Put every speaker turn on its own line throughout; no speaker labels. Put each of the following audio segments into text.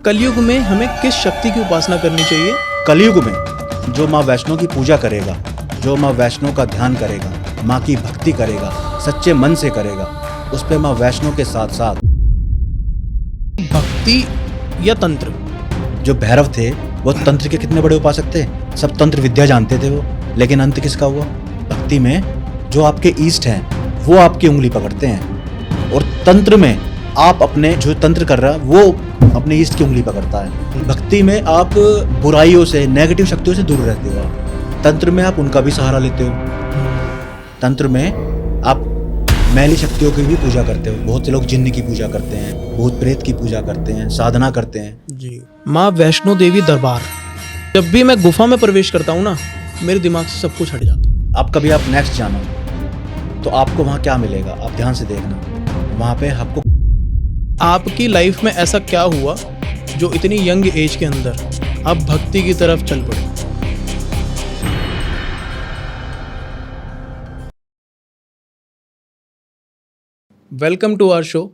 कलयुग में हमें किस शक्ति की उपासना करनी चाहिए?
कलयुग में जो माँ वैष्णो की पूजा करेगा, जो माँ वैष्णो का ध्यान करेगा, माँ की भक्ति करेगा, सच्चे मन से करेगा, उस पे माँ वैष्णो के साथ साथ
भक्ति या तंत्र?
जो भैरव थे वो तंत्र के कितने बड़े उपासक थे, सब तंत्र विद्या जानते थे वो, लेकिन अंत किसका हुआ? भक्ति में जो आपके ईष्ट हैं वो आपकी उंगली पकड़ते हैं, और तंत्र में आप अपने जो तंत्र कर रहा है वो अपने ईष्ट की उंगली पकड़ता है। भक्ति में आप बुराइयों से, नेगेटिव शक्तियों से दूर रहते हो, तंत्र में आप उनका भी सहारा लेते हो, तंत्र में आप मैली शक्तियों की भी पूजा करते हो। बहुत से लोग जिन्न की पूजा करते हैं, भूत प्रेत की पूजा करते हैं, साधना करते हैं
जी। माँ वैष्णो देवी दरबार, जब भी मैं गुफा में प्रवेश करता हूँ ना, मेरे दिमाग से सब कुछ हट जाता।
अब कभी आप नेक्स्ट जाना तो आपको वहाँ क्या मिलेगा, आप ध्यान से देखना। वहाँ पे आपको
आपकी लाइफ में ऐसा क्या हुआ जो इतनी यंग एज के अंदर आप भक्ति की तरफ चल पड़े? Welcome to our show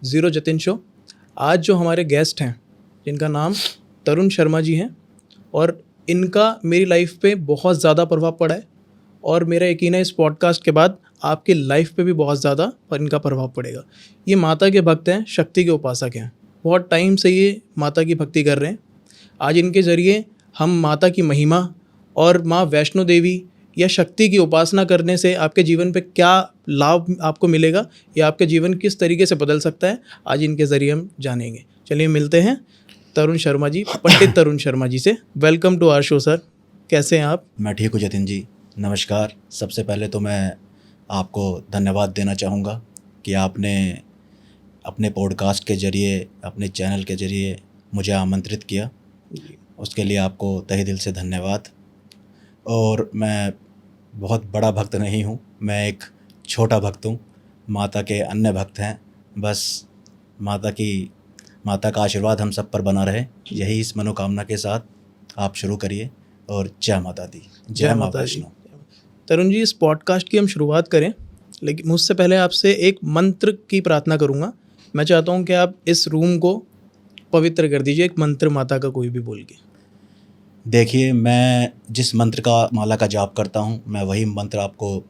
zero Jatin show. आज जो हमारे गेस्ट हैं, जिनका नाम तरुण शर्मा जी हैं, और इनका मेरी लाइफ पे बहुत ज़्यादा प्रभाव पड़ा है, और मेरा यकीन है इस पॉडकास्ट के बाद आपकी लाइफ पे भी बहुत ज़्यादा पर इनका प्रभाव पड़ेगा। ये माता के भक्त हैं, शक्ति के उपासक हैं, बहुत टाइम से ये माता की भक्ति कर रहे हैं। आज इनके ज़रिए हम माता की महिमा और माँ वैष्णो देवी या शक्ति की उपासना करने से आपके जीवन पे क्या लाभ आपको मिलेगा या आपके जीवन किस तरीके से बदल सकता है, आज इनके ज़रिए हम जानेंगे। चलिए मिलते हैं तरुण शर्मा जी, पंडित तरुण शर्मा जी से। Welcome to our show sir, कैसे हैं आप?
मैं ठीक हूँ जतिन जी, नमस्कार। सबसे पहले तो मैं आपको धन्यवाद देना चाहूँगा कि आपने अपने पॉडकास्ट के ज़रिए, अपने चैनल के ज़रिए मुझे आमंत्रित किया, उसके लिए आपको तहे दिल से धन्यवाद। और मैं बहुत बड़ा भक्त नहीं हूँ, मैं एक छोटा भक्त हूँ। माता के अन्य भक्त हैं, बस माता का आशीर्वाद हम सब पर बना रहे, यही इस मनोकामना के साथ आप शुरू करिए। और जय माता दी, जय माँ वैष्णो।
तरुण जी, इस पॉडकास्ट की हम शुरुआत करें, लेकिन मुझसे पहले आपसे एक मंत्र की प्रार्थना करूंगा। मैं चाहता हूं कि आप इस रूम को पवित्र कर दीजिए, एक मंत्र माता का कोई भी बोल के।
देखिए, मैं जिस मंत्र का माला का जाप करता हूँ, मैं वही मंत्र आपको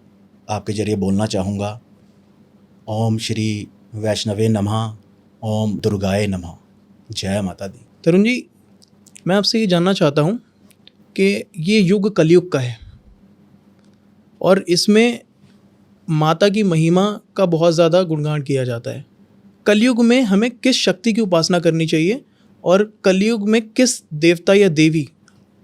आपके ज़रिए बोलना चाहूँगा। ओम श्री वैष्णवे नमः, ओम दुर्गाए नमः, जय माता दी।
तरुण जी, मैं आपसे ये जानना चाहता हूँ कि ये युग कलयुग का है और इसमें माता की महिमा का बहुत ज़्यादा गुणगान किया जाता है। कलयुग में हमें किस शक्ति की उपासना करनी चाहिए और कलयुग में किस देवता या देवी,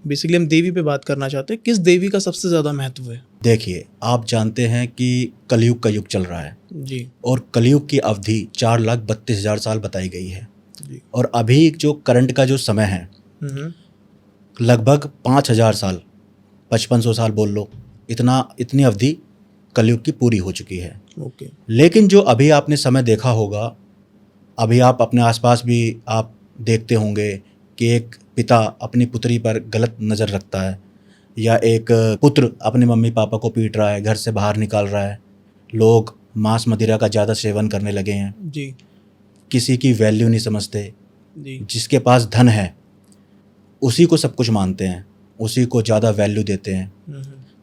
बेसिकली हम देवी पे बात करना चाहते हैं, किस देवी का सबसे ज़्यादा महत्व है?
देखिए, आप जानते हैं कि कलयुग का युग चल रहा है
जी
और कलयुग की अवधि 4,32,000 साल बताई गई है।
जी।
और अभी जो करंट का जो समय है लगभग 5,000 साल, 5500 साल बोल लो, इतनी अवधि कलयुग की पूरी हो चुकी है।
ओके।
लेकिन जो अभी आपने समय देखा होगा, अभी आप अपने आसपास भी आप देखते होंगे कि एक पिता अपनी पुत्री पर गलत नज़र रखता है, या एक पुत्र अपने मम्मी पापा को पीट रहा है, घर से बाहर निकाल रहा है। लोग मांस मदिरा का ज़्यादा सेवन करने लगे हैं
जी।
किसी की वैल्यू नहीं समझते।
जी।
जिसके पास धन है उसी को सब कुछ मानते हैं, उसी को ज़्यादा वैल्यू देते हैं।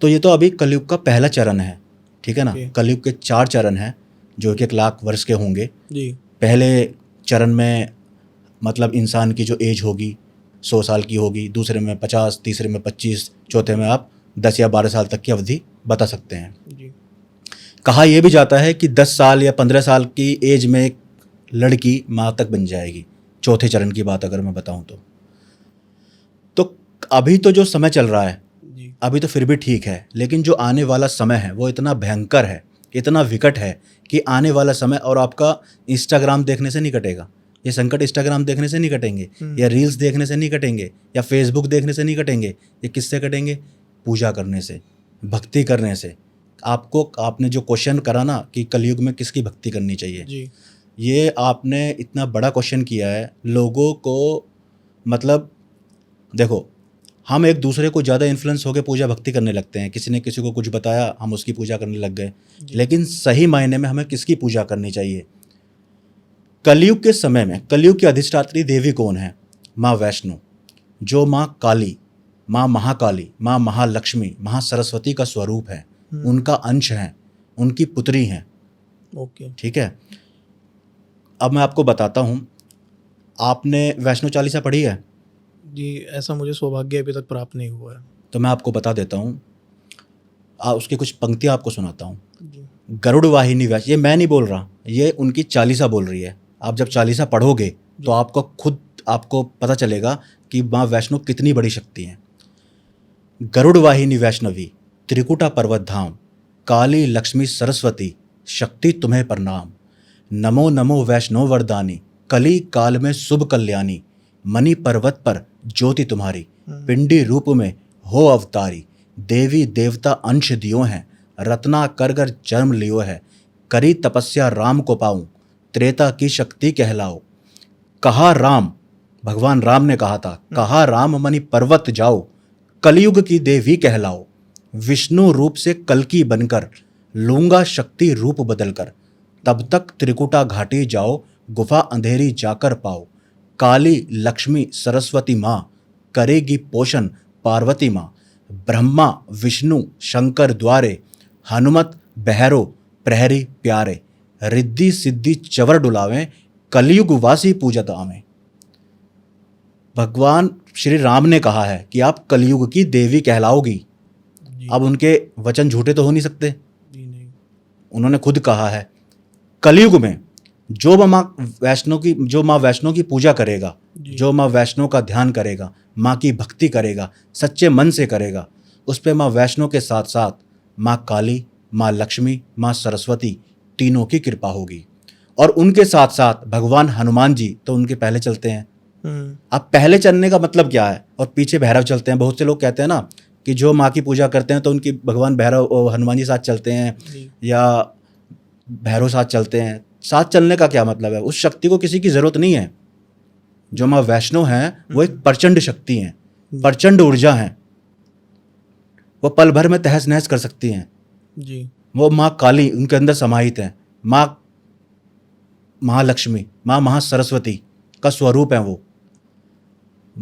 तो ये तो अभी कलयुग का पहला चरण है, ठीक है ना। कलयुग के 4 चरण हैं जो 1 लाख वर्ष के होंगे
जी।
पहले चरण में मतलब इंसान की जो एज होगी 100 साल की होगी, दूसरे में 50, तीसरे में 25, चौथे में आप 10 या 12 साल तक की अवधि बता सकते हैं।
जी।
कहा यह भी जाता है कि 10 साल या 15 साल की एज में एक लड़की माँ तक बन जाएगी, चौथे चरण की बात अगर मैं बताऊं तो अभी तो जो समय चल रहा है
जी।
अभी तो फिर भी ठीक है, लेकिन जो आने वाला समय है वो इतना भयंकर है, इतना विकट है कि आने वाला समय और आपका इंस्टाग्राम देखने से नहीं कटेगा। ये संकट इंस्टाग्राम देखने से नहीं कटेंगे, या रील्स देखने से नहीं कटेंगे, या फेसबुक देखने से नहीं कटेंगे। ये किससे कटेंगे? पूजा करने से, भक्ति करने से। आपने जो क्वेश्चन करा ना कि कलयुग में किसकी भक्ति करनी चाहिए
जी।
ये आपने इतना बड़ा क्वेश्चन किया है लोगों को। मतलब देखो, हम एक दूसरे को ज़्यादा इन्फ्लुएंस होकर पूजा भक्ति करने लगते हैं। किसी ने किसी को कुछ बताया, हम उसकी पूजा करने लग गए। लेकिन सही मायने में हमें किसकी पूजा करनी चाहिए? कलयुग के समय में कलयुग की अधिष्ठात्री देवी कौन है? माँ वैष्णो, जो माँ काली, माँ महाकाली, माँ महालक्ष्मी, माँ सरस्वती का स्वरूप है, उनका अंश हैं, उनकी पुत्री हैं।
ओके।
ठीक है। अब मैं आपको बताता हूँ, आपने वैष्णो चालीसा पढ़ी है?
जी, ऐसा मुझे सौभाग्य अभी तक प्राप्त नहीं हुआ है।
तो मैं आपको बता देता हूँ, उसकी कुछ पंक्तियाँ आपको सुनाता हूँ।
जी।
गरुड़ वाहिनी वैष्णो, ये मैं नहीं बोल रहा, ये उनकी चालीसा बोल रही है। आप जब चालीसा पढ़ोगे तो आपको पता चलेगा कि माँ वैष्णो कितनी बड़ी शक्ति है। गरुड़ वाहिनी वैष्णवी, त्रिकुटा पर्वत धाम, काली लक्ष्मी सरस्वती, शक्ति तुम्हें प्रणाम। नमो नमो वैष्णो वरदानी, कली काल में शुभ कल्याणी। मणि पर्वत पर ज्योति तुम्हारी, पिंडी रूप में हो अवतारी। देवी देवता अंश दियो हैं, रत्ना करगर जन्म लियो है। करी तपस्या राम को पाऊं, त्रेता की शक्ति कहलाओ। कहा राम, भगवान राम ने कहा था, कहा राम मणि पर्वत जाओ, कलयुग की देवी कहलाओ। विष्णु रूप से कल्की बनकर, लूंगा शक्ति रूप बदलकर। तब तक त्रिकुटा घाटी जाओ, गुफा अंधेरी जाकर पाओ। काली लक्ष्मी सरस्वती माँ, करेगी पोषण पार्वती माँ। ब्रह्मा विष्णु शंकर द्वारे, हनुमत बहरो प्रहरी प्यारे। रिद्धि सिद्धि चवर डुलावें, कलयुग वासी पूजत आवें। भगवान श्री राम ने कहा है कि आप कलयुग की देवी कहलाओगी। अब उनके वचन झूठे तो हो नहीं सकते।
नहीं।
उन्होंने खुद कहा है, कलयुग में जो माँ वैष्णो की पूजा करेगा, जो माँ वैष्णो का ध्यान करेगा, माँ की भक्ति करेगा, सच्चे मन से करेगा, उस पर माँ वैष्णो के साथ साथ माँ काली, माँ लक्ष्मी, माँ सरस्वती तीनों की कृपा होगी। और उनके साथ साथ भगवान हनुमान जी तो उनके पहले चलते हैं। अब पहले चलने का मतलब क्या है, और पीछे भैरव चलते हैं। बहुत से लोग कहते हैं ना कि जो माँ की पूजा करते हैं तो उनकी भगवान भैरव हनुमान जी साथ चलते हैं या भैरव साथ चलते हैं। साथ चलने का क्या मतलब है? उस शक्ति को किसी की जरूरत नहीं है। जो माँ वैष्णो हैं वो एक प्रचंड शक्ति हैं, प्रचंड ऊर्जा हैं, वो पल भर में तहस नहस कर सकती हैं
जी।
वो माँ काली उनके अंदर समाहित हैं, माँ महालक्ष्मी, माँ महासरस्वती का स्वरूप है वो।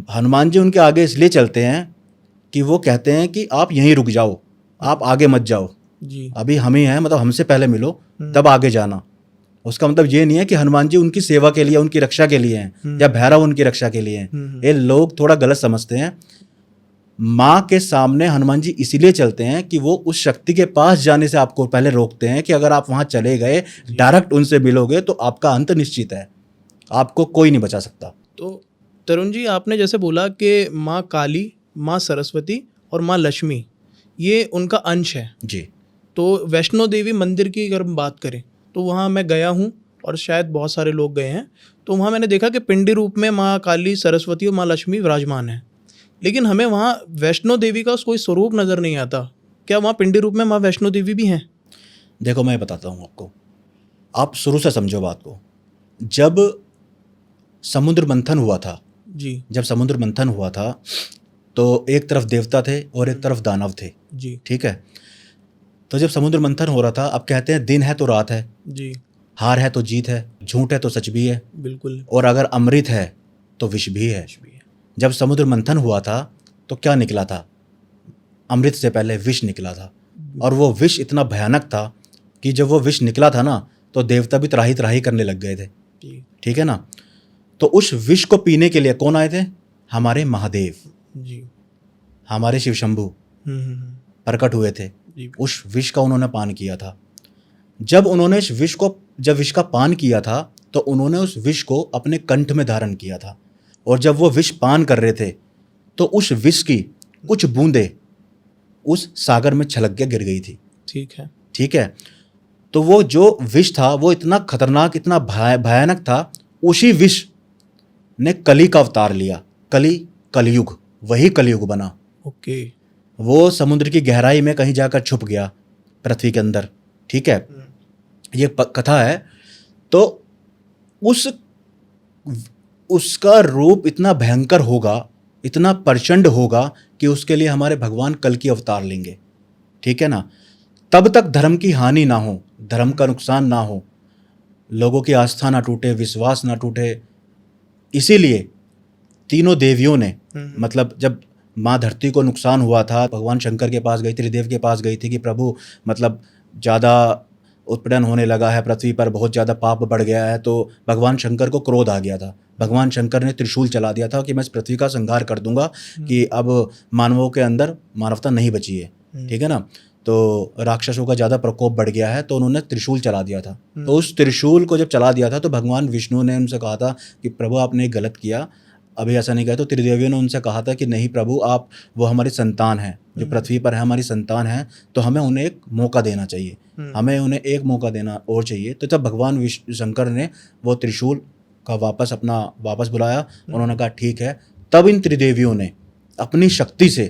हनुमान जी उनके आगे इसलिए चलते हैं कि वो कहते हैं कि आप यहीं रुक जाओ, आप आगे मत जाओ
जी।
अभी हम ही हैं, मतलब हमसे पहले मिलो तब आगे जाना। उसका मतलब ये नहीं है कि हनुमान जी उनकी सेवा के लिए, उनकी रक्षा के लिए हैं या भैरव उनकी रक्षा के लिए हैं। ये लोग थोड़ा गलत समझते हैं। माँ के सामने हनुमान जी इसीलिए चलते हैं कि वो उस शक्ति के पास जाने से आपको पहले रोकते हैं कि अगर आप वहां चले गए, डायरेक्ट उनसे मिलोगे तो आपका अंत निश्चित है, आपको कोई नहीं बचा सकता।
तो तरुण जी, आपने जैसे बोला कि माँ काली, माँ सरस्वती और माँ लक्ष्मी ये उनका अंश है
जी।
तो वैष्णो देवी मंदिर की अगर हम बात करें तो वहाँ मैं गया हूँ और शायद बहुत सारे लोग गए हैं, तो वहाँ मैंने देखा कि पिंडी रूप में माँ काली, सरस्वती और माँ लक्ष्मी विराजमान है, लेकिन हमें वहाँ वैष्णो देवी का कोई स्वरूप नज़र नहीं आता। क्या वहाँ पिंडी रूप में माँ वैष्णो देवी भी हैं?
देखो मैं बताता हूँ आपको, आप शुरू से समझो बात को। जब समुद्र मंथन हुआ था
जी।
जब समुद्र मंथन हुआ था तो एक तरफ देवता थे और एक तरफ दानव थे
जी।
ठीक है। तो जब समुद्र मंथन हो रहा था, अब कहते हैं दिन है तो रात है
जी।
हार है तो जीत है, झूठ है तो सच भी है,
बिल्कुल,
और अगर अमृत है तो विष भी है। जब समुद्र मंथन हुआ था तो क्या निकला था? अमृत से पहले विष निकला था, और वो विष इतना भयानक था कि जब वो विष निकला था ना तो देवता भी त्राही त्राही करने लग गए थे। ठीक है ना। तो उस विष को पीने के लिए कौन आए थे? हमारे महादेव
जी।
हमारे शिव शंभू प्रकट हुए थे। उस विष का उन्होंने पान किया था। जब विष का पान किया था तो उन्होंने उस विष को अपने कंठ में धारण किया था, और जब वो विष पान कर रहे थे तो उस विष की कुछ बूंदें उस सागर में छलक के गिर गई थी। ठीक है। तो वो जो विष था वो इतना खतरनाक, इतना भयानक था, उसी विष ने कली का अवतार लिया। कलयुग, वही कलयुग बना।
ओके।
वो समुद्र की गहराई में कहीं जाकर छुप गया पृथ्वी के अंदर। ठीक है, ये कथा है। तो उसका रूप इतना भयंकर होगा, इतना प्रचंड होगा कि उसके लिए हमारे भगवान कल की अवतार लेंगे। ठीक है ना। तब तक धर्म की हानि ना हो, धर्म का नुकसान ना हो, लोगों की आस्था ना टूटे, विश्वास ना टूटे, इसीलिए तीनों देवियों ने मतलब जब माँ धरती को नुकसान हुआ था, भगवान शंकर के पास गई, त्रिदेव के पास गई थी कि प्रभु मतलब ज़्यादा उत्पीड़न होने लगा है पृथ्वी पर, बहुत ज़्यादा पाप बढ़ गया है। तो भगवान शंकर को क्रोध आ गया था। भगवान शंकर ने त्रिशूल चला दिया था कि मैं इस पृथ्वी का संहार कर दूंगा कि अब मानवों के अंदर मानवता नहीं बची है, ठीक है ना। तो राक्षसों का ज़्यादा प्रकोप बढ़ गया है, तो उन्होंने त्रिशूल चला दिया था। तो उस त्रिशूल को जब चला दिया था तो भगवान विष्णु ने उनसे कहा था कि प्रभु आपने गलत किया, अभी ऐसा नहीं किया। तो त्रिदेवियों ने उनसे कहा था कि नहीं प्रभु, आप वो हमारी संतान हैं, जो पृथ्वी पर है हमारी संतान है, तो हमें उन्हें एक मौका देना चाहिए, हमें उन्हें एक मौका देना और चाहिए। तो जब भगवान विष्णु शंकर ने वो त्रिशूल का वापस बुलाया, उन्होंने कहा ठीक है। तब इन त्रिदेवियों ने अपनी शक्ति से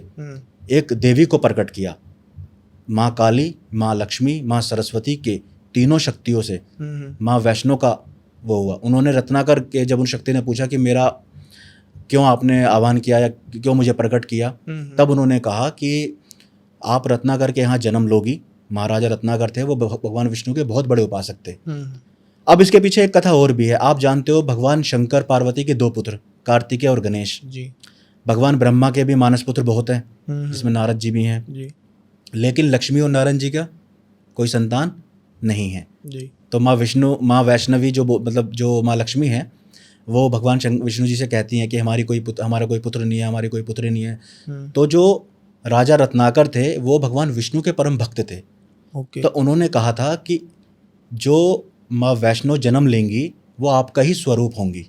एक देवी को प्रकट किया, माँ काली, माँ लक्ष्मी, माँ सरस्वती के तीनों शक्तियों से माँ वैष्णो का वो हुआ। उन्होंने रत्नाकर के जब उन शक्ति ने पूछा कि मेरा क्यों आपने आह्वान किया या क्यों मुझे प्रकट किया, तब उन्होंने कहा कि आप रत्नाकर के यहाँ जन्म लोगी। महाराजा रत्नाकर थे, वो भगवान विष्णु के बहुत बड़े उपासक थे। अब इसके पीछे एक कथा और भी है। आप जानते हो भगवान शंकर पार्वती के 2 पुत्र, कार्तिकेय और गणेश जी। भगवान ब्रह्मा के भी मानस पुत्र बहुत हैं, जिसमें नारद जी भी हैं जी। लेकिन लक्ष्मी और नारायण जी का कोई संतान नहीं है जी। तो माँ वैष्णवी जो माँ लक्ष्मी है, वो भगवान विष्णु जी से कहती हैं कि हमारा कोई पुत्र नहीं है, हमारी कोई पुत्री नहीं है। तो जो राजा रत्नाकर थे वो भगवान विष्णु के परम भक्त थे। तो उन्होंने कहा था कि जो माँ वैष्णो जन्म लेंगी वो आपका ही स्वरूप होंगी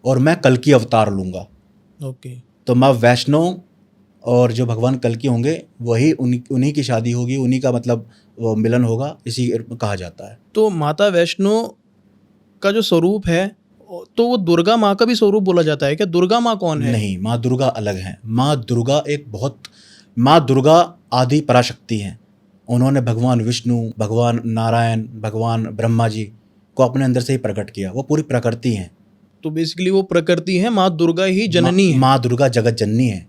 और मैं कल की अवतार लूँगा। तो माँ वैष्णो और जो भगवान कल की होंगे वही उन्हीं की शादी होगी, उन्हीं का मतलब वो मिलन होगा, इसी कहा जाता है।
तो माता वैष्णो का जो स्वरूप है तो वो दुर्गा माँ का भी स्वरूप बोला जाता है क्या? दुर्गा माँ कौन है?
नहीं, माँ दुर्गा अलग हैं। माँ दुर्गा आदि पराशक्ति हैं। उन्होंने भगवान विष्णु, भगवान नारायण, भगवान ब्रह्मा जी को अपने अंदर से ही प्रकट किया। वो पूरी प्रकृति हैं।
तो बेसिकली वो प्रकृति है, माँ दुर्गा ही जननी है।
माँ दुर्गा जगत जननी है,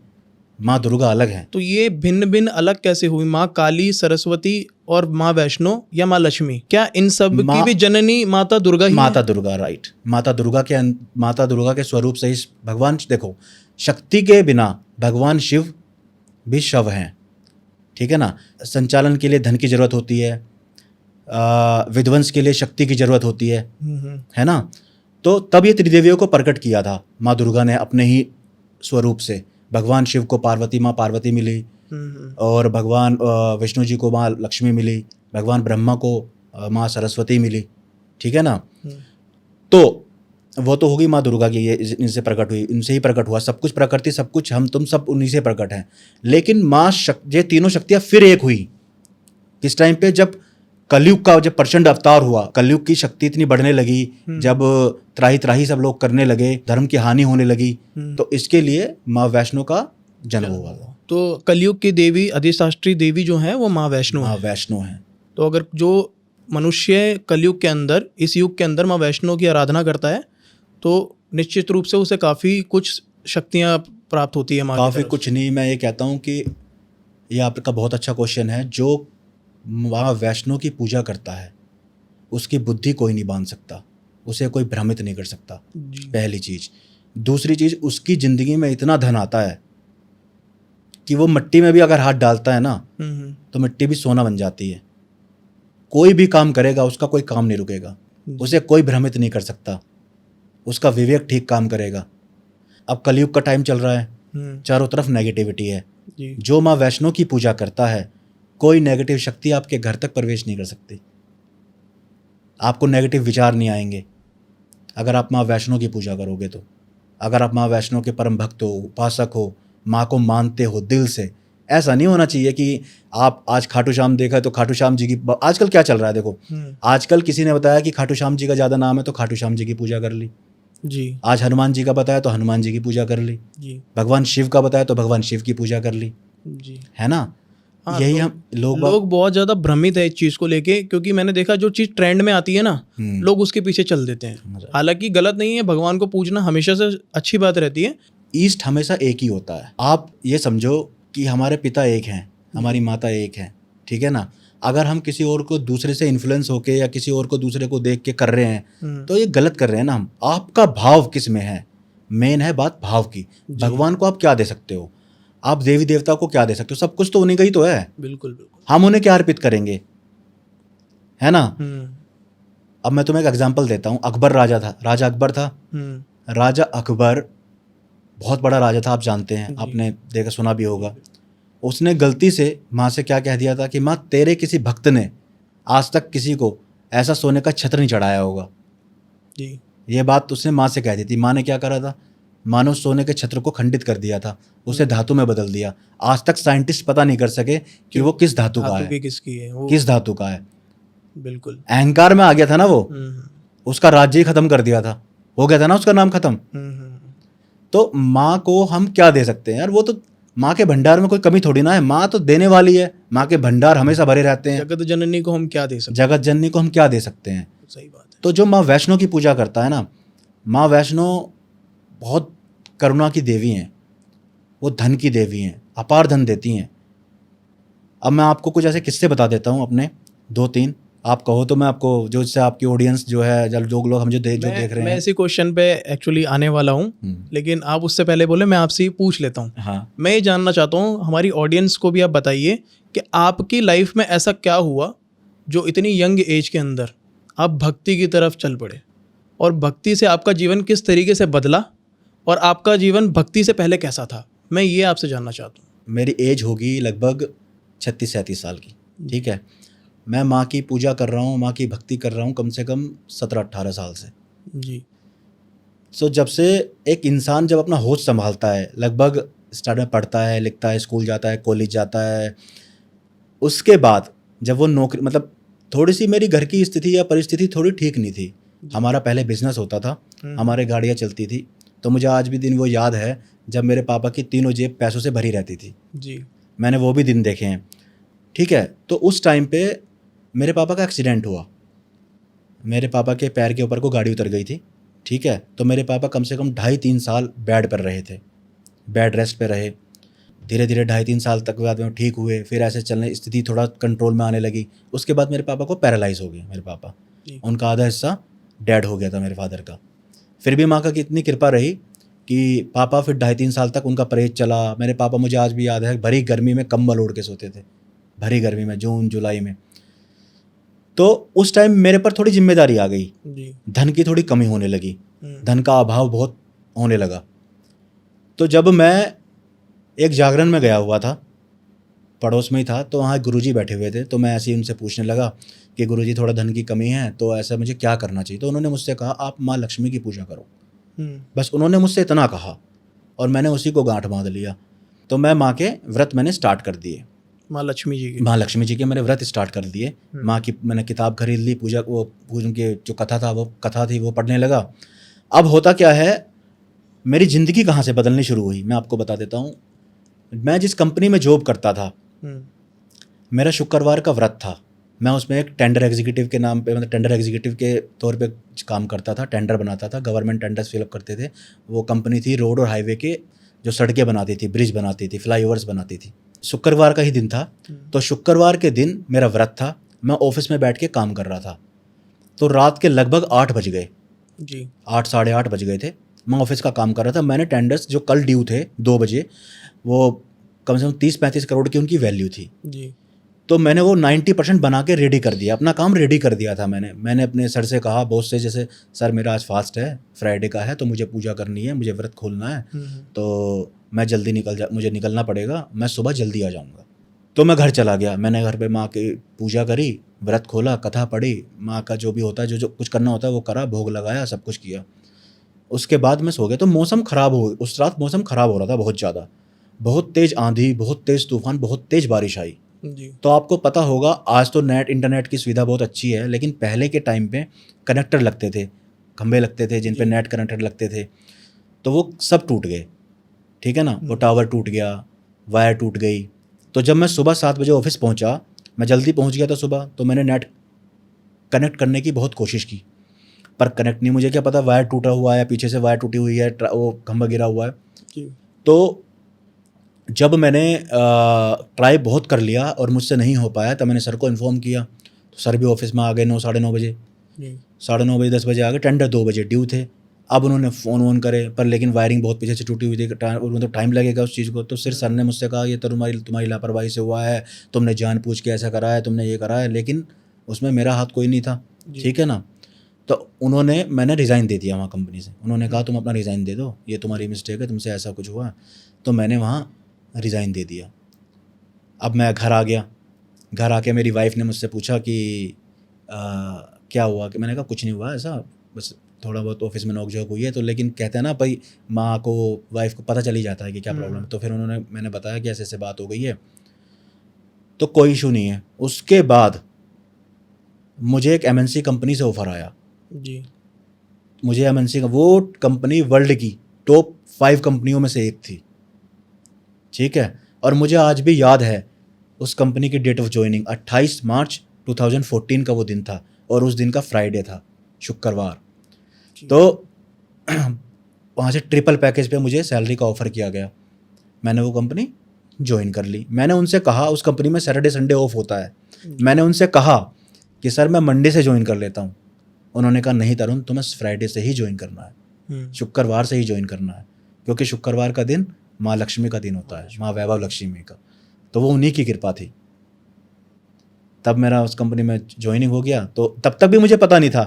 माँ दुर्गा अलग है।
तो ये भिन्न भिन्न अलग कैसे हुई? माँ काली, सरस्वती और माँ वैष्णो या माँ लक्ष्मी, क्या इन सब की भी जननी माता दुर्गा ही?
माता दुर्गा, राइट। माता दुर्गा के स्वरूप से ही भगवान, देखो शक्ति के बिना भगवान शिव भी शव हैं, ठीक है ना। संचालन के लिए धन की जरूरत होती है, विध्वंस के लिए शक्ति की जरूरत होती है ना। तो तब ये त्रिदेवियों को प्रकट किया था माँ दुर्गा ने अपने ही स्वरूप से। भगवान शिव को माँ पार्वती मिली और भगवान विष्णु जी को माँ लक्ष्मी मिली, भगवान ब्रह्मा को माँ सरस्वती मिली, ठीक है ना। तो वो तो होगी माँ दुर्गा की, ये इनसे प्रकट हुई, इनसे ही प्रकट हुआ सब कुछ, प्रकृति सब कुछ, हम तुम सब उन्हीं से प्रकट हैं। लेकिन ये तीनों शक्तियाँ फिर एक हुई किस टाइम पे? जब कलयुग का जब प्रचंड अवतार हुआ, कलयुग की शक्ति इतनी बढ़ने लगी, जब त्राही सब लोग करने लगे, धर्म की हानि होने लगी, तो इसके लिए माँ वैष्णो का जन्म हुआ।
तो कलयुग की देवी, अधिष्ठात्री देवी जो है वो माँ वैष्णो
है।
तो अगर जो मनुष्य कलयुग के अंदर, इस युग के अंदर माँ वैष्णो की आराधना करता है तो निश्चित रूप से उसे काफ़ी कुछ शक्तियाँ प्राप्त होती है।
काफ़ी कुछ नहीं, मैं ये कहता हूँ कि ये आपका बहुत अच्छा क्वेश्चन है। जो माँ वैष्णो की पूजा करता है उसकी बुद्धि कोई नहीं बांध सकता, उसे कोई भ्रमित नहीं कर सकता, पहली चीज़। दूसरी चीज़, उसकी ज़िंदगी में इतना धन आता है कि वो मिट्टी में भी अगर हाथ डालता है ना तो मिट्टी भी सोना बन जाती है। कोई भी काम करेगा उसका कोई काम नहीं रुकेगा, उसे कोई भ्रमित नहीं कर सकता, उसका विवेक ठीक काम करेगा। अब कलयुग का टाइम चल रहा है, चारों तरफ नेगेटिविटी है। जो माँ वैष्णो की पूजा करता है कोई नेगेटिव शक्ति आपके घर तक प्रवेश नहीं कर सकती, आपको नेगेटिव विचार नहीं आएंगे अगर आप माँ वैष्णो की पूजा करोगे तो। अगर आप माँ वैष्णो के परम भक्त हो, उपासक हो, माँ को मानते हो दिल से, ऐसा नहीं होना चाहिए कि आप आज खाटू श्याम देखा तो खाटू श्याम जी की, आजकल क्या चल रहा है देखो, आजकल किसी ने बताया कि खाटू श्याम जी का ज़्यादा नाम है तो खाटू श्याम जी की पूजा कर ली जी। आज हनुमान जी का बताया तो हनुमान जी की पूजा कर ली जी। भगवान शिव का बताया तो भगवान शिव की पूजा कर ली जी, है ना।
हाँ, यही हम लोग बहुत ज़्यादा भ्रमित है इस चीज़ को लेके, क्योंकि मैंने देखा जो चीज़ ट्रेंड में आती है ना लोग उसके पीछे चल देते हैं। हालांकि गलत नहीं है, भगवान को पूजना हमेशा से अच्छी बात रहती है।
ईस्ट हमेशा एक ही होता है। आप ये समझो कि हमारे पिता एक हैं, हमारी माता एक है, ठीक है ना। अगर हम किसी और को दूसरे से इन्फ्लुएंस होके या किसी और को दूसरे को देख के कर रहे हैं तो ये गलत कर रहे हैं ना हम। आपका भाव किस में है? मेन है बात भाव की। भगवान को आप क्या दे सकते हो, आप देवी देवता को क्या दे सकते हो, सब कुछ तो उन्हीं का ही तो है।
बिल्कुल बिल्कुल।
हम उन्हें क्या अर्पित करेंगे, है ना।
हम्म
अब मैं तुम्हें एक एग्जांपल देता हूँ। अकबर राजा था, राजा अकबर था। राजा अकबर बहुत बड़ा राजा था, आप जानते हैं, आपने देखा सुना भी होगा। उसने गलती से माँ से क्या कह दिया था कि माँ तेरे किसी भक्त ने आज तक किसी को ऐसा सोने का छत्र नहीं चढ़ाया होगा
जी।
ये बात उसने माँ से कह दी थी। माँ ने क्या करा था, माँ ने उस सोने के छत्र को खंडित कर दिया था, उसे धातु में बदल दिया। आज तक साइंटिस्ट पता नहीं कर सके कि वो किस धातु का है,
किसकी है वो,
किस धातु का है।
बिल्कुल।
अहंकार में आ गया था ना वो, उसका राज्य ही खत्म कर दिया था, हो गया था ना उसका नाम खत्म। तो माँ को हम क्या दे सकते हैं यार, वो तो माँ के भंडार में कोई कमी थोड़ी ना है, माँ तो देने वाली है, माँ के भंडार हमेशा भरे रहते हैं।
जगत जननी को हम क्या दे सकते
जगत जननी को हम क्या दे सकते हैं।
सही बात है।
तो जो माँ वैष्णो की पूजा करता है ना, माँ वैष्णो बहुत करुणा की देवी हैं, वो धन की देवी हैं, अपार धन देती हैं। अब मैं आपको कुछ ऐसे किस्से बता देता हूँ अपने, 2-3, आप कहो तो मैं आपको, जो इससे आपकी ऑडियंस जो है, जो लोग हम जो देख रहे हैं।
मैं इसी क्वेश्चन पे एक्चुअली आने वाला हूँ, लेकिन आप उससे पहले बोले मैं आपसे ही पूछ लेता हूँ।
हाँ,
मैं ये जानना चाहता हूँ, हमारी ऑडियंस को भी आप बताइए कि आपकी लाइफ में ऐसा क्या हुआ जो इतनी यंग एज के अंदर आप भक्ति की तरफ चल पड़े, और भक्ति से आपका जीवन किस तरीके से बदला, और आपका जीवन भक्ति से पहले कैसा था, मैं ये आपसे जानना चाहता हूँ।
मेरी एज होगी लगभग 36-37 साल की, ठीक है। मैं माँ की पूजा कर रहा हूँ, माँ की भक्ति कर रहा हूँ कम से कम 17-18 साल से
जी।
सो जब से एक इंसान जब अपना होश संभालता है, लगभग स्टार्ट में पढ़ता है, लिखता है, स्कूल जाता है, कॉलेज जाता है, उसके बाद जब वो नौकरी, मतलब थोड़ी सी मेरी घर की स्थिति या परिस्थिति थोड़ी ठीक नहीं थी। हमारा पहले बिजनेस होता था, हमारे गाड़ियाँ चलती थी, तो मुझे आज भी दिन वो याद है जब मेरे पापा की तीनों जेब पैसों से भरी रहती थी
जी।
मैंने वो भी दिन देखे हैं, ठीक है। तो उस टाइम पे मेरे पापा का एक्सीडेंट हुआ, मेरे पापा के पैर के ऊपर को गाड़ी उतर गई थी, ठीक है। तो मेरे पापा कम से कम 2.5-3 साल बेड पर रहे थे, बेड रेस्ट पे रहे। धीरे धीरे 2.5-3 साल तक बाद में ठीक हुए, फिर ऐसे चलने, स्थिति थोड़ा कंट्रोल में आने लगी। उसके बाद मेरे पापा को पैरालाइज हो गए, मेरे पापा, उनका आधा हिस्सा डेड हो गया था मेरे फादर का। फिर भी माँ का कितनी कृपा रही कि पापा फिर 2.5-3 साल तक उनका परहेज चला। मेरे पापा, मुझे आज भी याद है, भरी गर्मी में कंबल ओढ़ के सोते थे, भरी गर्मी में, जून जुलाई में। तो उस टाइम मेरे पर थोड़ी जिम्मेदारी आ गई, धन की थोड़ी कमी होने लगी, धन का अभाव बहुत होने लगा। तो जब मैं एक जागरण में गया हुआ था, पड़ोस में ही था, तो वहाँ गुरुजी बैठे हुए थे, तो मैं ऐसे ही उनसे पूछने लगा कि गुरुजी थोड़ा धन की कमी है, तो ऐसा मुझे क्या करना चाहिए। तो उन्होंने मुझसे कहा आप माँ लक्ष्मी की पूजा करो, बस उन्होंने मुझसे इतना कहा और मैंने उसी को गांठ बांध लिया। तो मैं माँ के व्रत मैंने स्टार्ट कर दिए, माँ लक्ष्मी जी के मैंने व्रत स्टार्ट कर दिए। माँ की मैंने किताब खरीद ली, पूजा, वो पूजन के जो कथा थी वो पढ़ने लगा। अब होता क्या है, मेरी ज़िंदगी कहाँ से बदलनी शुरू हुई मैं आपको बता देता हूँ। मैं जिस कंपनी में जॉब करता था, मेरा शुक्रवार का व्रत था। मैं उसमें एक टेंडर एग्जीक्यूटिव के नाम पे, मतलब टेंडर एग्जीक्यूटिव के तौर पे काम करता था, टेंडर बनाता था, गवर्नमेंट टेंडर्स फिलअप करते थे। वो कंपनी थी रोड और हाईवे के, जो सड़कें बनाती थी, ब्रिज बनाती थी, फ्लाईओवर्स बनाती थी। शुक्रवार का ही दिन था, तो शुक्रवार के दिन मेरा व्रत था। मैं ऑफिस में बैठ के काम कर रहा था, तो रात के लगभग 8 बज गए जी, 8 साढ़े 8 बज गए थे। मैं ऑफिस का काम कर रहा था। मैंने टेंडर्स जो कल ड्यू थे 2 बजे, वो कम से कम 30-35 करोड़ की उनकी वैल्यू थी जी। तो मैंने वो 90% बना के रेडी कर दिया, अपना काम रेडी कर दिया था मैंने अपने सर से कहा, बॉस से, जैसे सर मेरा आज फास्ट है, फ्राइडे का है, तो मुझे पूजा करनी है, मुझे व्रत खोलना है, तो मैं जल्दी मुझे निकलना पड़ेगा, मैं सुबह जल्दी आ जाऊँगा। तो मैं घर चला गया, मैंने घर पे माँ की पूजा करी, व्रत खोला, कथा पढ़ी, माँ का जो भी होता है, जो कुछ करना होता है वो करा, भोग लगाया, सब कुछ किया। उसके बाद मैं सो गया। तो मौसम ख़राब हो, उस रात मौसम ख़राब हो रहा था बहुत ज़्यादा, बहुत तेज़ आंधी, बहुत तेज़ तूफान, बहुत तेज़ बारिश आई जी। तो आपको पता होगा, आज तो इंटरनेट की सुविधा बहुत अच्छी है, लेकिन पहले के टाइम पे कनेक्टर लगते थे, खंभे लगते थे जिन पे नेट कनेक्टर लगते थे, तो वो सब टूट गए, ठीक है ना। वो टावर टूट गया, वायर टूट गई। तो जब मैं सुबह 7 बजे ऑफिस पहुंचा, मैं जल्दी पहुंच गया था सुबह, तो मैंने नेट कनेक्ट करने की बहुत कोशिश की, पर कनेक्ट नहीं। मुझे क्या पता वायर टूटा हुआ है, पीछे से वायर टूटी हुई है, वो खंभा गिरा हुआ है। तो जब मैंने ट्राई बहुत कर लिया और मुझसे नहीं हो पाया, तब मैंने सर को इन्फॉर्म किया। तो सर भी ऑफिस में आ गए 9 साढ़े 9 बजे, 9:30 बजे, 10 बजे आ गए। टेंडर 2 बजे ड्यू थे, अब उन्होंने फ़ोन वोन करे, पर लेकिन वायरिंग बहुत पीछे से टूटी हुई थी, मतलब टाइम लगेगा उस चीज़ को। तो फिर सर ने मुझसे कहा ये तो तुम्हारी लापरवाही से हुआ है, तुमने जानबूझ के ऐसा करा है, तुमने ये करा है, लेकिन उसमें मेरा हाथ कोई नहीं था, ठीक है ना। तो मैंने रिज़ाइन दे दिया वहाँ कंपनी से। उन्होंने कहा तुम अपना रिज़ाइन दे दो, ये तुम्हारी मिस्टेक है, तुमसे ऐसा कुछ हुआ। तो मैंने वहाँ रिज़ाइन दे दिया। अब मैं घर आ गया। घर आके मेरी वाइफ ने मुझसे पूछा कि क्या हुआ, कि मैंने कहा कुछ नहीं हुआ ऐसा, बस थोड़ा बहुत ऑफिस में नोक-झोंक हुई है। तो लेकिन कहते हैं ना भाई, माँ को, वाइफ को पता चल ही जाता है कि क्या प्रॉब्लम है। तो फिर मैंने बताया कि ऐसे ऐसे बात हो गई है, तो कोई इशू नहीं है। उसके बाद मुझे एक MNC कंपनी से ऑफ़र आया
जी।
मुझे MNC का, वो कंपनी वर्ल्ड की टॉप 5 कंपनियों में से एक थी, ठीक है। और मुझे आज भी याद है उस कंपनी की डेट ऑफ ज्वाइनिंग 28 मार्च 2014 का वो दिन था, और उस दिन का फ्राइडे था, शुक्रवार। तो वहाँ से ट्रिपल पैकेज पे मुझे सैलरी का ऑफ़र किया गया। मैंने वो कंपनी ज्वाइन कर ली। मैंने उनसे कहा, उस कंपनी में सैटरडे संडे ऑफ होता है। मैंने उनसे कहा कि सर मैं मंडे से ज्वाइन कर लेता हूँ। उन्होंने कहा नहीं तरुण, तुम्हें फ्राइडे से ही ज्वाइन करना है, शुक्रवार से ही ज्वाइन करना है, क्योंकि शुक्रवार का दिन माँ लक्ष्मी का दिन होता है, माँ वैभव लक्ष्मी का। तो वो उन्हीं की कृपा थी। तब मेरा उस कंपनी में ज्वाइनिंग हो गया। तो तब तक भी मुझे पता नहीं था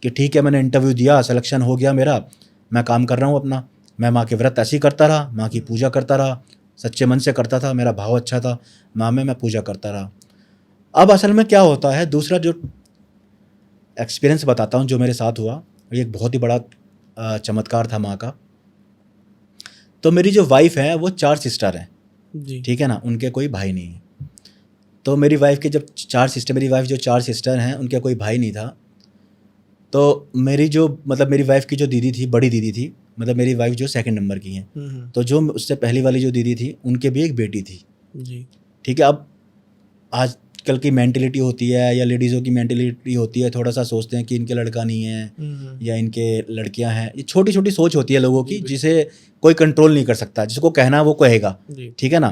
कि ठीक है, मैंने इंटरव्यू दिया, सिलेक्शन हो गया मेरा, मैं काम कर रहा हूँ अपना। मैं माँ के व्रत ऐसे ही करता रहा, माँ की पूजा करता रहा, सच्चे मन से करता था, मेरा भाव अच्छा था, माँ में मैं पूजा करता रहा। अब असल में क्या होता है, दूसरा जो एक्सपीरियंस बताता हूँ जो मेरे साथ हुआ, ये एक बहुत ही बड़ा चमत्कार था माँ का। तो मेरी जो वाइफ है वो 4 सिस्टर हैं, ठीक है ना, उनके कोई भाई नहीं है। तो मेरी वाइफ के जब 4 सिस्टर, मेरी वाइफ जो 4 सिस्टर हैं उनके कोई भाई नहीं था। तो मेरी वाइफ की जो दीदी थी, बड़ी दीदी थी, मतलब मेरी वाइफ जो 2nd नंबर की हैं, तो जो उससे पहली वाली जो दीदी थी उनके भी एक बेटी थी जी, ठीक है। अब आजकल की मेंटलिटी होती है, या लेडीज़ों की मेंटलिटी होती है, थोड़ा सा सोचते हैं कि इनके लड़का नहीं है या इनके लड़कियां हैं। ये छोटी छोटी सोच होती है लोगों की, जिसे कोई कंट्रोल नहीं कर सकता, जिसको कहना वो कहेगा, ठीक है ना।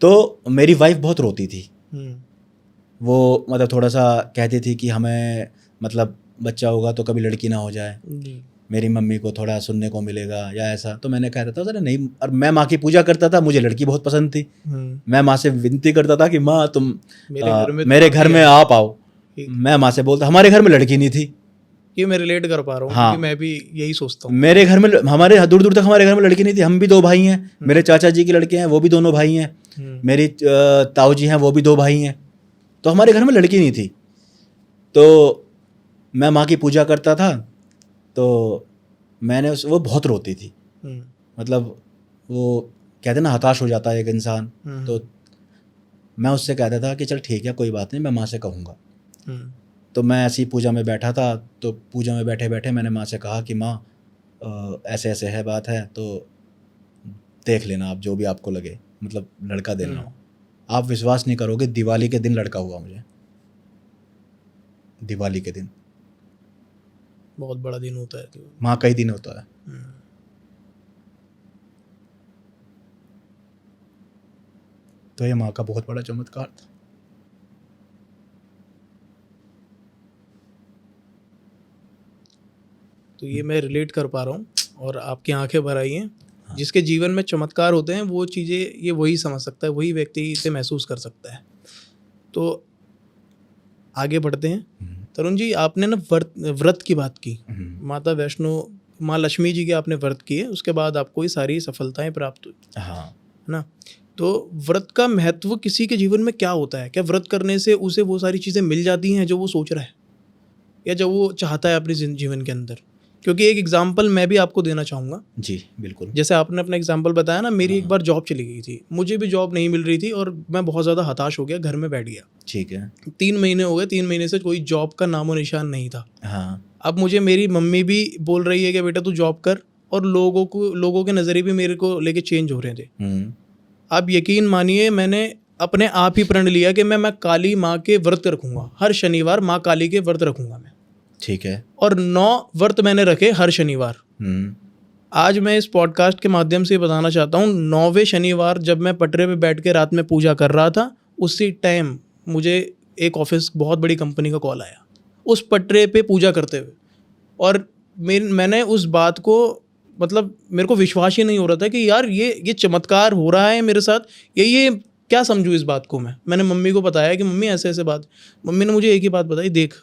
तो मेरी वाइफ बहुत रोती थी। वो मतलब थोड़ा सा कहती थी कि हमें मतलब बच्चा होगा तो कभी लड़की ना हो जाए, मेरी मम्मी को थोड़ा सुनने को मिलेगा या ऐसा। तो मैंने कहता था अरे नहीं, और मैं माँ की पूजा करता था, मुझे लड़की बहुत पसंद थी। मैं माँ से विनती करता था कि माँ तुम मेरे घर में आप आओ। मैं माँ से बोलता, हमारे घर में लड़की नहीं थी।
ये मैं रिलेट कर पा रहा हूँ, क्योंकि मैं भी यही सोचता हूँ।
मेरे घर में, हमारे दूर दूर तक हमारे घर में लड़की नहीं थी। हम भी 2 भाई हैं, मेरे चाचा जी के लड़के हैं, वो भी दोनों भाई हैं, मेरी ताऊ जी हैं, वो भी 2 भाई हैं। तो हमारे घर में लड़की नहीं थी। तो मैं माँ की पूजा करता था, तो वो बहुत रोती थी। मतलब वो कहते ना, हताश हो जाता है एक इंसान। तो मैं उससे कहता था कि चल ठीक है, कोई बात नहीं, मैं माँ से कहूँगा। तो मैं ऐसी पूजा में बैठा था, तो पूजा में बैठे बैठे मैंने माँ से कहा कि माँ ऐसे ऐसे है बात है, तो देख लेना आप, जो भी आपको लगे, मतलब लड़का देना हो। आप विश्वास नहीं करोगे, दिवाली के दिन लड़का हुआ मुझे। दिवाली के दिन,
बहुत बड़ा दिन होता है,
माँ का ही दिन होता है। तो ये माँ का बहुत बड़ा चमत्कार था।
तो ये मैं रिलेट कर पा रहा हूँ, और आपकी आंखें भर आई हैं। हाँ। जिसके जीवन में चमत्कार होते हैं वो चीज़ें ये वही समझ सकता है, वही व्यक्ति इसे महसूस कर सकता है। तो आगे बढ़ते हैं। तरुण जी, आपने ना व्रत की बात की, माता वैष्णो, माँ लक्ष्मी जी के आपने व्रत किए, उसके बाद आपको ये सारी सफलताएं प्राप्त हुई, हाँ, है ना। तो व्रत का महत्व किसी के जीवन में क्या होता है? क्या व्रत करने से उसे वो सारी चीज़ें मिल जाती हैं जो वो सोच रहा है, या जो वो चाहता है अपने जीवन के अंदर? क्योंकि एक एग्जाम्पल मैं भी आपको देना चाहूँगा।
जी बिल्कुल।
जैसे आपने अपना एग्जाम्पल बताया ना, मेरी एक बार जॉब चली गई थी, मुझे भी जॉब नहीं मिल रही थी, और मैं बहुत ज़्यादा हताश हो गया, घर में बैठ गया।
ठीक है।
3 महीने हो गए, 3 महीने से कोई जॉब का नामो निशान नहीं था।
हाँ।
अब मुझे मेरी मम्मी भी बोल रही है कि बेटा तू जॉब कर, और लोगों के नज़रिए भी मेरे को लेके चेंज हो रहे थे। आप यकीन मानिए, मैंने अपने आप ही प्रण लिया कि मैं काली माँ के व्रत रखूँगा, हर शनिवार माँ काली के व्रत रखूँगा मैं।
ठीक है।
और 9 व्रत मैंने रखे हर शनिवार। आज मैं इस पॉडकास्ट के माध्यम से बताना चाहता हूँ, 9वें शनिवार जब मैं पटरे पे बैठ के रात में पूजा कर रहा था, उसी टाइम मुझे एक ऑफिस, बहुत बड़ी कंपनी का कॉल आया, उस पटरे पे पूजा करते हुए। और मैंने उस बात को मतलब मेरे को विश्वास ही नहीं हो रहा था कि यार ये चमत्कार हो रहा है मेरे साथ, ये क्या समझूं इस बात को। मैंने मम्मी को बताया कि मम्मी ऐसे ऐसे बात। मम्मी ने मुझे एक ही बात बताई, देख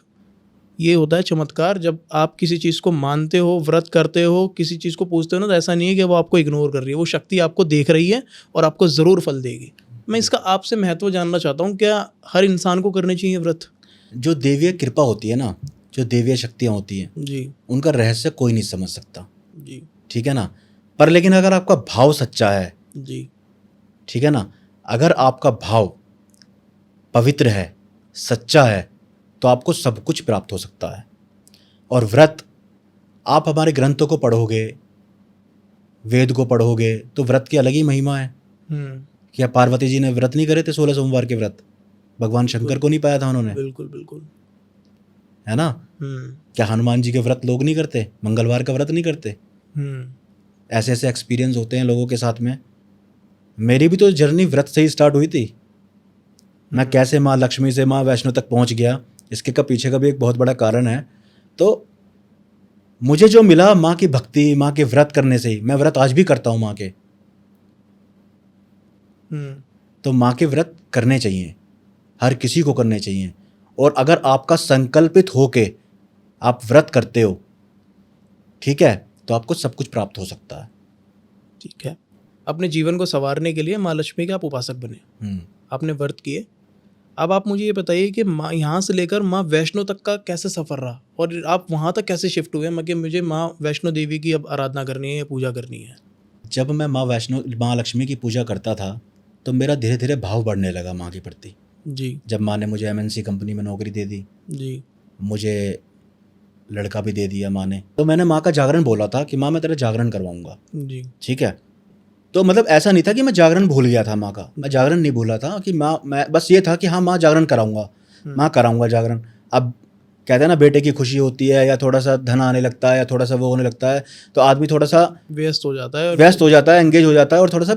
ये होता है चमत्कार, जब आप किसी चीज़ को मानते हो, व्रत करते हो, किसी चीज़ को पूछते हो ना, तो ऐसा नहीं है कि वो आपको इग्नोर कर रही है, वो शक्ति आपको देख रही है और आपको ज़रूर फल देगी। मैं इसका आपसे महत्व जानना चाहता हूँ, क्या हर इंसान को करने चाहिए व्रत?
जो देवीय कृपा होती है ना, जो देवीय शक्तियाँ होती हैं
जी
उनका रहस्य कोई नहीं समझ सकता,
जी
ठीक है ना। पर लेकिन अगर आपका भाव सच्चा है,
जी
ठीक है ना, अगर आपका भाव पवित्र है, सच्चा है, तो आपको सब कुछ प्राप्त हो सकता है। और व्रत, आप हमारे ग्रंथों को पढ़ोगे, वेद को पढ़ोगे, तो व्रत की अलग ही महिमा है। क्या पार्वती जी ने व्रत नहीं करे थे 16 सोमवार के व्रत? भगवान शंकर को नहीं पाया था उन्होंने,
बिल्कुल बिल्कुल।
है ना। क्या हनुमान जी के व्रत लोग नहीं करते? मंगलवार का व्रत नहीं करते? ऐसे ऐसे एक्सपीरियंस होते हैं लोगों के साथ में। मेरी भी तो जर्नी व्रत से ही स्टार्ट हुई थी। मैं कैसे माँ लक्ष्मी से माँ वैष्णो तक पहुँच गया, इसके का पीछे का भी एक बहुत बड़ा कारण है। तो मुझे जो मिला माँ की भक्ति, माँ के व्रत करने से ही, मैं व्रत आज भी करता हूँ माँ के। तो माँ के व्रत करने चाहिए, हर किसी को करने चाहिए। और अगर आपका संकल्पित होके आप व्रत करते हो, ठीक है, तो आपको सब कुछ प्राप्त हो सकता है।
ठीक है। अपने जीवन को संवारने के लिए माँ लक्ष्मी के आप उपासक बने, आपने व्रत किए। अब आप मुझे ये बताइए कि माँ यहाँ से लेकर माँ वैष्णो तक का कैसे सफ़र रहा, और आप वहाँ तक कैसे शिफ्ट हुए कि मुझे माँ वैष्णो देवी की अब आराधना करनी है या पूजा करनी है?
जब मैं माँ लक्ष्मी की पूजा करता था तो मेरा धीरे धीरे भाव बढ़ने लगा माँ के प्रति।
जी।
जब माँ ने मुझे MNC कंपनी में नौकरी दे दी,
जी।
मुझे लड़का भी दे दिया माँ ने, तो मैंने माँ का जागरण बोला था कि माँ मैं तेरा जागरण करवाऊंगा।
जी।
ठीक है। तो मतलब ऐसा नहीं था कि मैं जागरण भूल गया था माँ का, मैं जागरण नहीं भूला था कि माँ, मैं बस ये था कि हाँ माँ जागरण कराऊंगा, माँ कराऊंगा जागरण। अब कहते हैं ना, बेटे की खुशी होती है या थोड़ा सा धन आने लगता है या थोड़ा सा वो होने लगता है तो आदमी थोड़ा सा
व्यस्त हो जाता है,
एंगेज हो जाता है, और थोड़ा सा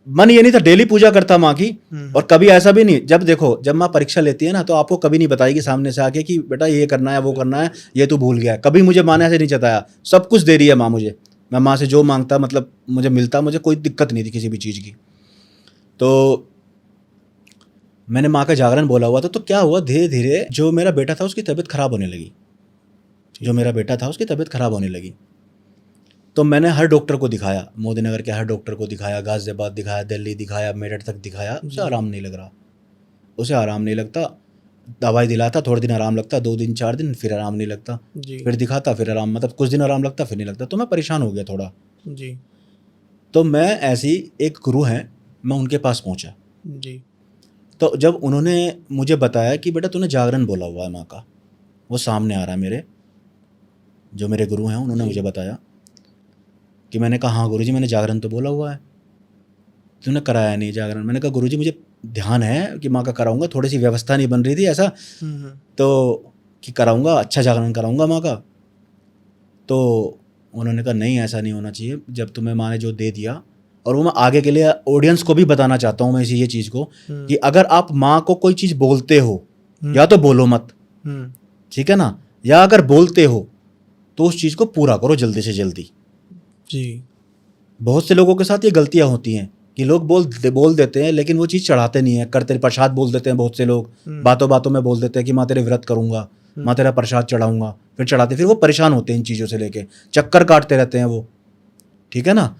मन ये नहीं था, डेली पूजा करता माँ की। और कभी ऐसा भी नहीं, जब देखो जब माँ परीक्षा लेती है ना तो आपको कभी नहीं बताएगी सामने से आके कि बेटा ये करना है वो करना है, ये तू भूल गया। कभी मुझे माँ ने ऐसे नहीं जताया, सब कुछ दे रही है माँ मुझे। मैं माँ से जो मांगता मतलब मुझे मिलता, मुझे कोई दिक्कत नहीं थी किसी भी चीज़ की। तो मैंने माँ का जागरण बोला हुआ था। तो क्या हुआ, धीरे धीरे जो मेरा बेटा था उसकी तबीयत खराब होने लगी। तो मैंने हर डॉक्टर को दिखाया, मोदीनगर के हर डॉक्टर को दिखाया, गाजियाबाद दिखाया, दिल्ली दिखाया, मेरठ तक दिखाया, उसे आराम नहीं लग रहा, उसे आराम नहीं लगता। दवाई दिलाता, थोड़े दिन आराम लगता, 2 दिन 4 दिन, फिर आराम नहीं लगता, फिर दिखाता, फिर आराम, मतलब कुछ दिन आराम लगता, फिर नहीं लगता। तो मैं परेशान हो गया थोड़ा
जी।
तो मैं ऐसी एक गुरु हैं, मैं उनके पास पहुंचा
जी।
तो जब उन्होंने मुझे बताया कि बेटा तूने जागरण बोला हुआ है माँ का, वो सामने आ रहा है मेरे, जो मेरे गुरु हैं उन्होंने मुझे बताया कि, मैंने कहा हाँ गुरुजी मैंने जागरण तो बोला हुआ है, तूने कराया नहीं जागरण। मैंने कहा गुरुजी मुझे ध्यान है कि माँ का कराऊंगा, थोड़ी सी व्यवस्था नहीं बन रही थी ऐसा, तो कि कराऊंगा, अच्छा जागरण कराऊंगा माँ का। तो उन्होंने कहा नहीं ऐसा नहीं होना चाहिए, जब तुम्हें माँ ने जो दे दिया। और वो मैं आगे के लिए ऑडियंस को भी बताना चाहता हूँ मैं इसी ये चीज़ को, कि अगर आप माँ को कोई चीज़ बोलते हो या तो बोलो मत, ठीक है ना, या अगर बोलते हो तो उस चीज़ को पूरा करो जल्दी से जल्दी।
जी।
बहुत से लोगों के साथ ये गलतियाँ होती हैं कि लोग बोल देते हैं लेकिन वो चीज़ चढ़ाते नहीं है, करते प्रसाद बोल देते हैं। बहुत से लोग बातों बातों में बोल देते हैं कि माँ तेरे व्रत करूँगा, माँ तेरा प्रसाद चढ़ाऊँगा, फिर चढ़ाते, फिर वो परेशान होते हैं इन चीज़ों से लेके, चक्कर काटते रहते हैं वो, ठीक है ना,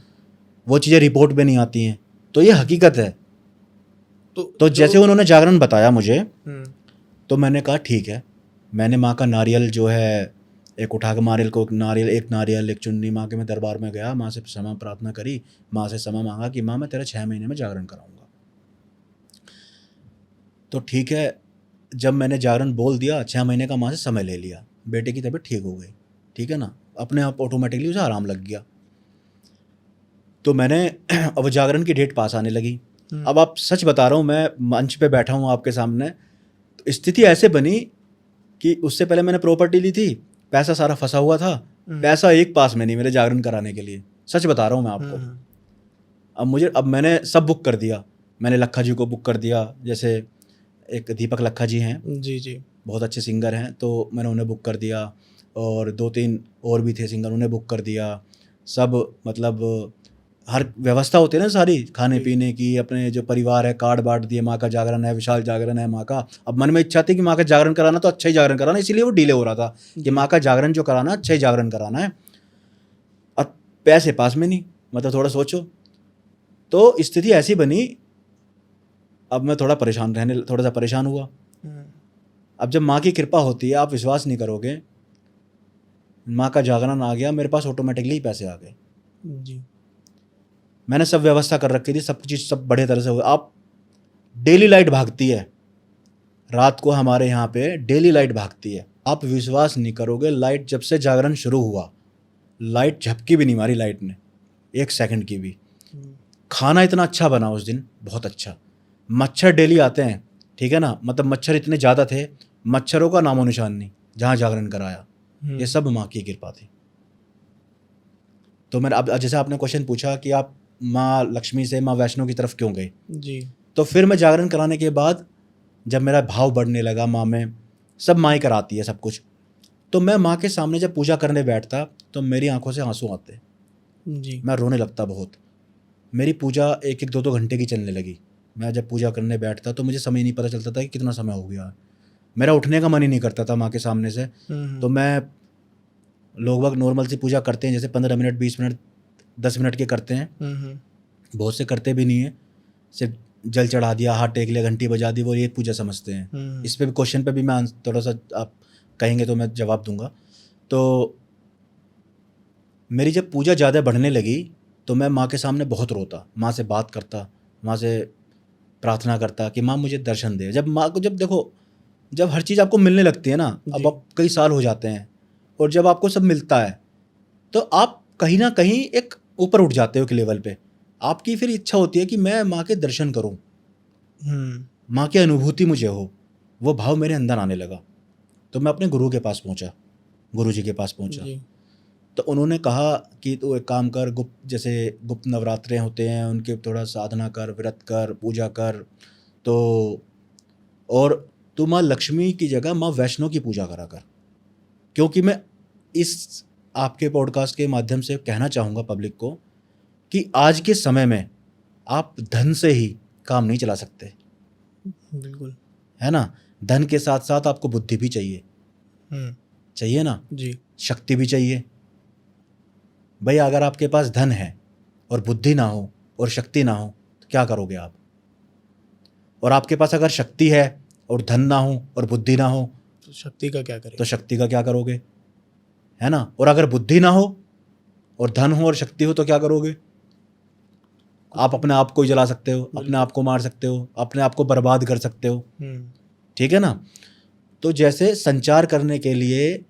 वो चीज़ें रिपोर्ट में नहीं आती हैं। तो ये हकीकत है। तो जैसे उन्होंने जागरण बताया मुझे, तो मैंने कहा ठीक है। मैंने माँ का नारियल जो है एक उठा के एक नारियल एक चुन्नी माँ के मैं दरबार में गया, माँ से क्षमा प्रार्थना करी, माँ से क्षमा मांगा कि माँ मैं तेरा 6 महीने में जागरण कराऊंगा। तो ठीक है, जब मैंने जागरण बोल दिया, 6 महीने का माँ से समय ले लिया, बेटे की तबीयत ठीक हो गई, ठीक है ना, अपने आप ऑटोमेटिकली उसे आराम लग गया। तो मैंने अब जागरण की डेट पास आने लगी। अब आप सच बता रहा हूँ, मैं मंच पे बैठा हूँ आपके सामने, तो स्थिति ऐसे बनी कि उससे पहले मैंने प्रॉपर्टी ली थी, पैसा सारा फंसा हुआ था, पैसा एक पास में नहीं मेरे जागरण कराने के लिए, सच बता रहा हूँ मैं आपको। अब मैंने सब बुक कर दिया, मैंने लखा जी को बुक कर दिया, जैसे एक दीपक लखा जी हैं, जी जी बहुत अच्छे सिंगर हैं, तो मैंने उन्हें बुक कर दिया। और 2-3 और भी थे सिंगर, उन्हें बुक कर दिया। सब मतलब हर व्यवस्था होती है ना सारी, खाने पीने की, अपने जो परिवार है कार्ड बांट दिए, माँ का जागरण है, विशाल जागरण है माँ का। अब मन में इच्छा थी कि माँ का जागरण कराना तो अच्छा ही जागरण कराना, इसीलिए वो डिले हो रहा था कि माँ का जागरण जो कराना अच्छा ही जागरण कराना है, और पैसे पास में नहीं। मतलब थोड़ा सोचो, तो स्थिति ऐसी बनी। अब मैं थोड़ा सा परेशान हुआ। अब जब माँ की कृपा होती है, आप विश्वास नहीं करोगे, माँ का जागरण आ गया, मेरे पास ऑटोमेटिकली ही पैसे आ गए
जी।
मैंने सब व्यवस्था कर रखी थी, सब चीज़ सब बढ़िया तरह से हो। आप डेली लाइट भागती है रात को, हमारे यहाँ पे डेली लाइट भागती है। आप विश्वास नहीं करोगे, लाइट जब से जागरण शुरू हुआ, लाइट झपकी भी नहीं मारी लाइट ने, 1 सेकंड की भी। खाना इतना अच्छा बना उस दिन, बहुत अच्छा। मच्छर डेली आते हैं, ठीक है ना, मतलब मच्छर इतने ज़्यादा थे, मच्छरों का नामो निशान नहीं जहाँ जागरण कराया। ये सब माँ की कृपा थी। तो मैंने अब जैसे आपने क्वेश्चन पूछा कि आप माँ लक्ष्मी से माँ वैष्णो की तरफ क्यों गए,
जी।
तो फिर मैं जागरण कराने के बाद जब मेरा भाव बढ़ने लगा माँ में, सब माँ ही कराती है सब कुछ, तो मैं माँ के सामने जब पूजा करने बैठता तो मेरी आंखों से आंसू आते,
जी।
मैं रोने लगता बहुत। मेरी पूजा 1-1, 2-2 घंटे की चलने लगी। मैं जब पूजा करने बैठता तो मुझे समय नहीं पता चलता था कि कितना समय हो गया। मेरा उठने का मन ही नहीं करता था माँ के सामने से। तो मैं, लोग बाग नॉर्मल सी पूजा करते हैं जैसे 15 मिनट 20 मिनट 10 मिनट के करते हैं, बहुत से करते भी नहीं है, सिर्फ जल चढ़ा दिया, हाथ टेक लिया, घंटी बजा दी, वो ये पूजा समझते हैं। इस पे भी क्वेश्चन पे भी मैं थोड़ा सा आप कहेंगे तो मैं जवाब दूंगा। तो मेरी जब पूजा ज़्यादा बढ़ने लगी तो मैं माँ के सामने बहुत रोता, माँ से बात करता, माँ से प्रार्थना करता कि माँ मुझे दर्शन दे। जब माँ को, जब देखो, जब हर चीज़ आपको मिलने लगती है ना, अब आप कई साल हो जाते हैं और जब आपको सब मिलता है तो आप कहीं ना कहीं एक ऊपर उठ जाते हो एक लेवल पे। आपकी फिर इच्छा होती है कि मैं माँ के दर्शन करूं, माँ की अनुभूति मुझे हो, वो भाव मेरे अंदर आने लगा। तो मैं अपने गुरु के पास पहुंचा, गुरु जी के पास पहुंचा। तो उन्होंने कहा कि तू एक काम कर, जैसे गुप्त नवरात्रे होते हैं उनके थोड़ा साधना कर, व्रत कर, पूजा कर, तो और तू माँ लक्ष्मी की जगह माँ वैष्णो की पूजा करा कर। क्योंकि मैं इस आपके पॉडकास्ट के माध्यम से कहना चाहूँगा पब्लिक को कि आज के समय में आप धन से ही काम नहीं चला सकते।
बिल्कुल,
है ना, धन के साथ साथ आपको बुद्धि भी चाहिए, चाहिए ना
जी।
शक्ति भी चाहिए। भाई अगर आपके पास धन है और बुद्धि ना हो और शक्ति ना हो तो क्या करोगे आप? और आपके पास अगर शक्ति है और धन ना हो और बुद्धि ना हो
तो शक्ति का क्या करें?
तो शक्ति का क्या करोगे? है ना। और अगर बुद्धि ना हो और धन हो और शक्ति हो तो क्या करोगे? आप अपने आप को ही जला सकते हो, अपने आप को मार सकते हो, अपने आप को बर्बाद कर सकते हो। ठीक है ना। तो जैसे संचार करने के लिए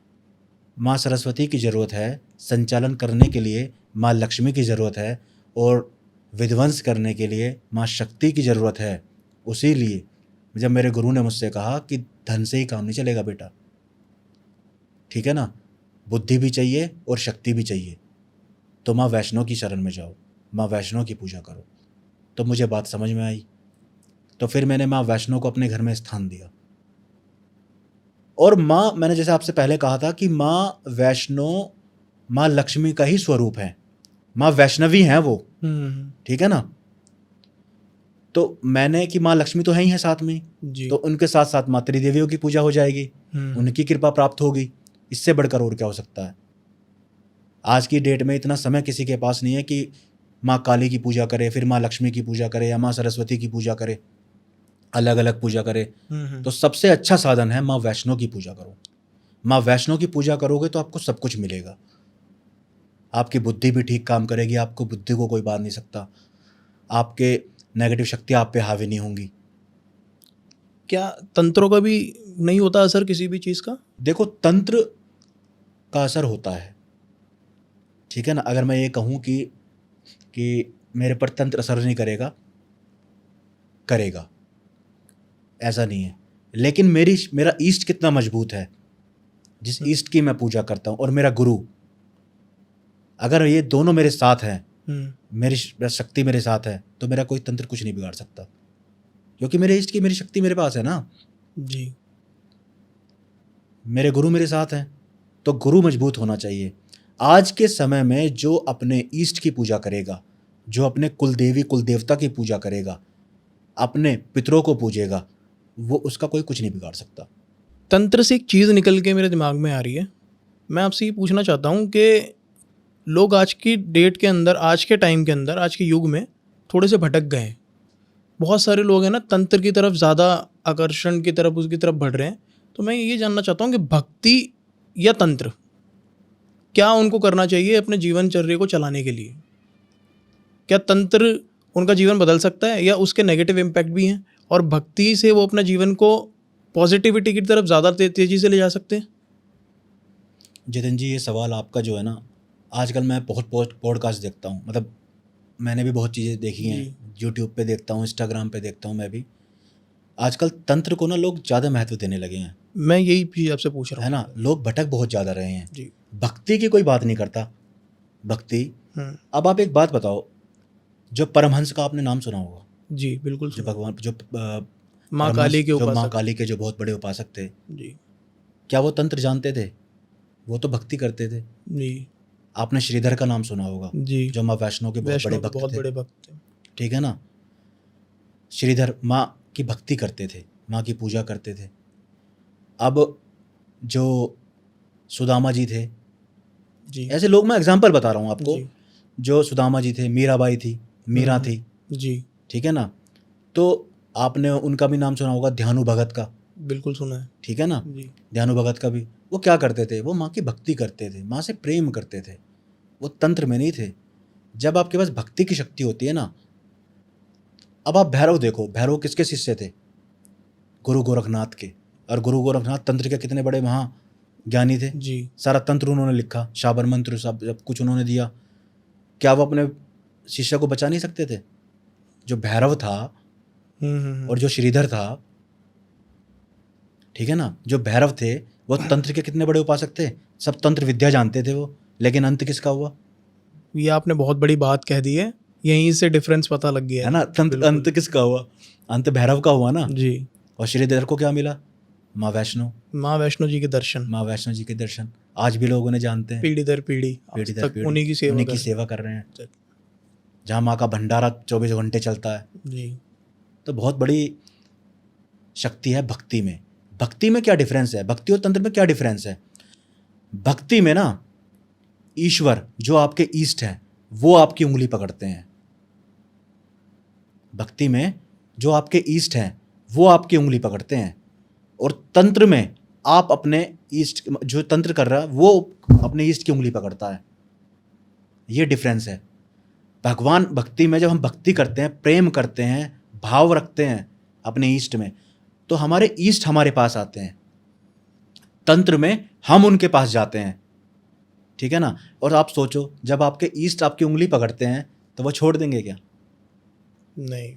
माँ सरस्वती की ज़रूरत है, संचालन करने के लिए माँ लक्ष्मी की ज़रूरत है, और विध्वंस करने के लिए माँ शक्ति की ज़रूरत है। उसी लिए जब मेरे गुरु ने मुझसे कहा कि धन से ही काम नहीं चलेगा बेटा, ठीक है ना, बुद्धि भी चाहिए और शक्ति भी चाहिए, तो माँ वैष्णो की शरण में जाओ, माँ वैष्णो की पूजा करो। तो मुझे बात समझ में आई। तो फिर मैंने माँ वैष्णो को अपने घर में स्थान दिया। और माँ, मैंने जैसे आपसे पहले कहा था कि माँ वैष्णो माँ लक्ष्मी का ही स्वरूप है, माँ वैष्णवी हैं वो, ठीक है ना। तो मैंने कि माँ लक्ष्मी तो है ही है साथ में जी। तो उनके साथ साथ माँ त्रिदेवियों की पूजा हो जाएगी, उनकी कृपा प्राप्त होगी। इससे बढ़कर और क्या हो सकता है? आज की डेट में इतना समय किसी के पास नहीं है कि माँ काली की पूजा करे, फिर माँ लक्ष्मी की पूजा करे, या माँ सरस्वती की पूजा करे, अलग अलग पूजा करे। तो सबसे अच्छा साधन है माँ वैष्णो की पूजा करो। माँ वैष्णो की पूजा करोगे तो आपको सब कुछ मिलेगा। आपकी बुद्धि भी ठीक काम करेगी, आपको बुद्धि को कोई बांध नहीं सकता, आपके नेगेटिव शक्तियाँ आप पे हावी नहीं होंगी।
क्या तंत्रों का भी नहीं होता असर किसी भी चीज़ का?
देखो, तंत्र का असर होता है, ठीक है ना। अगर मैं ये कहूँ कि मेरे पर तंत्र असर नहीं करेगा, करेगा, ऐसा नहीं है। लेकिन मेरा ईष्ट कितना मजबूत है, जिस ईष्ट की मैं पूजा करता हूँ, और मेरा गुरु, अगर ये दोनों मेरे साथ हैं, मेरी शक्ति मेरे साथ है, तो मेरा कोई तंत्र कुछ नहीं बिगाड़ सकता, क्योंकि मेरे ईष्ट की मेरी शक्ति मेरे पास है ना जी। मेरे गुरु मेरे साथ हैं, तो गुरु मजबूत होना चाहिए। आज के समय में जो अपने ईष्ट की पूजा करेगा, जो अपने कुलदेवी कुलदेवता की पूजा करेगा, अपने पितरों को पूजेगा, वो उसका कोई कुछ नहीं बिगाड़ सकता।
तंत्र से एक चीज़ निकल के मेरे दिमाग में आ रही है। मैं आपसे ये पूछना चाहता हूँ कि लोग आज की डेट के अंदर, आज के टाइम के अंदर, आज के युग में थोड़े से भटक गए हैं। बहुत सारे लोग हैं ना, तंत्र की तरफ ज़्यादा आकर्षण की तरफ, उसकी तरफ बढ़ रहे हैं। तो मैं ये जानना चाहता हूँ कि भक्ति या तंत्र, क्या उनको करना चाहिए अपने जीवनचर्या को चलाने के लिए? क्या तंत्र उनका जीवन बदल सकता है या उसके नेगेटिव इम्पैक्ट भी हैं, और भक्ति से वो अपना जीवन को पॉजिटिविटी की तरफ ज़्यादा तेज़ी से ले जा सकते हैं?
जितिन जी, ये सवाल आपका जो है ना, आजकल मैं बहुत पॉडकास्ट देखता हूँ, मतलब मैंने भी बहुत चीज़ें देखी हैं, यूट्यूब पे देखता हूँ, इंस्टाग्राम पे देखता हूँ मैं भी। आजकल तंत्र को ना लोग ज़्यादा महत्व देने लगे हैं,
मैं यही भी आपसे पूछ रहा
है
हूँ।
ना। लोग भटक बहुत ज़्यादा रहे हैं
जी।
भक्ति की कोई बात नहीं करता। भक्ति, अब आप एक बात बताओ, जो परमहंस का आपने नाम सुना होगा,
जी बिल्कुल
जो
सुना।
भगवान, जो
माँ काली के
जो माँ
उपासक।
काली के जो बहुत बड़े उपासक थे,
जी
क्या वो तंत्र जानते थे? वो तो भक्ति करते थे।
जी
आपने श्रीधर का नाम सुना होगा,
जी।
जो माँ वैष्णो के बहुत बड़े
वैष्णव के
भक्त
बहुत
थे,
बड़े भक्त थे।
ठीक है ना। श्रीधर माँ की भक्ति करते थे, माँ की पूजा करते थे। अब जो सुदामा जी थे,
जी
ऐसे लोग, मैं एग्जांपल बता रहा हूँ आपको,
जी
जो सुदामा जी थे, मीराबाई थी, मीरा थी,
जी।
ठीक है ना। तो आपने उनका भी नाम सुना होगा, ध्यानु भगत का,
बिल्कुल सुना है।
ठीक है ना।
जी
ध्यानु भगत का भी, वो क्या करते थे? वो माँ की भक्ति करते थे, माँ से प्रेम करते थे, वो तंत्र में नहीं थे। जब आपके पास भक्ति की शक्ति होती है ना, अब आप भैरव देखो, भैरव किसके शिष्य थे? गुरु गोरखनाथ के। और गुरु गोरखनाथ तंत्र के कितने बड़े महा ज्ञानी थे।
जी।
सारा तंत्र उन्होंने लिखा, शाबर मंत्र सब कुछ उन्होंने दिया। क्या वो अपने शिष्य को बचा नहीं सकते थे? जो भैरव था और जो श्रीधर था, ठीक है ना, जो भैरव थे वो तंत्र के कितने बड़े उपासक थे, सब तंत्र विद्या जानते थे वो, लेकिन अंत किसका हुआ?
ये आपने बहुत बड़ी बात कह दी है, यहीं से डिफरेंस पता लग गया
है ना। अंत किसका हुआ? अंत भैरव का हुआ ना।
जी।
और श्रीधर को क्या मिला? माँ वैष्णो,
माँ वैष्णो जी के दर्शन,
माँ वैष्णो जी के दर्शन। आज भी लोग उन्हें जानते हैं,
पीढ़ी दर पीढ़ी,
पीढ़ी
आज
दर
तक
पीढ़ी
उन्हीं की सेवा
उन्हीं
कर
की
रहे
सेवा कर रहे हैं,
हैं।
जहाँ माँ का भंडारा 24 घंटे चलता है।
जी।
तो बहुत बड़ी शक्ति है भक्ति में। भक्ति में क्या डिफरेंस है? भक्ति और तंत्र में क्या डिफरेंस है? भक्ति में ना, ईश्वर जो आपके ईष्ट हैं वो आपकी उंगली पकड़ते हैं। भक्ति में जो आपके ईष्ट हैं वो आपकी उंगली पकड़ते हैं, और तंत्र में आप अपने ईष्ट, जो तंत्र कर रहा है वो अपने ईष्ट की उंगली पकड़ता है। ये डिफरेंस है। भगवान भक्ति में जब हम भक्ति करते हैं, प्रेम करते हैं, भाव रखते हैं अपने ईष्ट में, तो हमारे ईष्ट हमारे पास आते हैं। तंत्र में हम उनके पास जाते हैं, ठीक है ना। और आप सोचो, जब आपके ईष्ट आपकी उंगली पकड़ते हैं तो वो छोड़ देंगे क्या?
नहीं,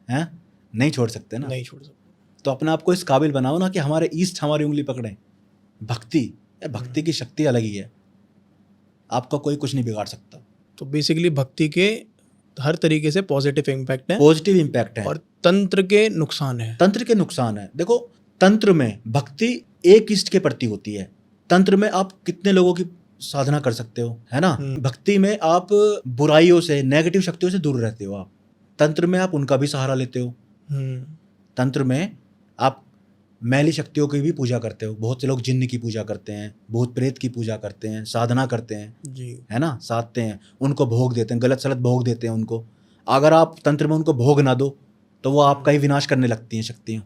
हैं? नहीं छोड़ सकते ना।
नहीं छोड़ सकते।
तो अपने आप को इस काबिल बनाओ ना कि हमारे ईष्ट हमारी उंगली पकड़ें। भक्ति की शक्ति अलग ही है, आपका कोई कुछ नहीं बिगाड़ सकता।
तो बेसिकली भक्ति के हर तरीके से पॉजिटिव इम्पैक्ट है,
पॉजिटिव इम्पैक्ट है,
और तंत्र के नुकसान है।
तंत्र के नुकसान है। देखो, तंत्र में भक्ति एक इष्ट के प्रति होती है। तंत्र में आप कितने लोगों की साधना कर सकते हो, है ना। भक्ति में आप बुराइयों से, नेगेटिव शक्तियों से दूर रहते हो। आप तंत्र में आप उनका भी सहारा लेते हो। तंत्र में आप मैली शक्तियों की भी पूजा करते हो। बहुत से लोग जिन्न की पूजा करते हैं, भूत प्रेत की पूजा करते हैं, साधना करते हैं
जी,
है ना, साधते हैं, उनको भोग देते हैं, गलत सलत भोग देते हैं उनको। अगर आप तंत्र में उनको भोग ना दो तो वो आपका ही विनाश करने लगती हैं शक्तियाँ।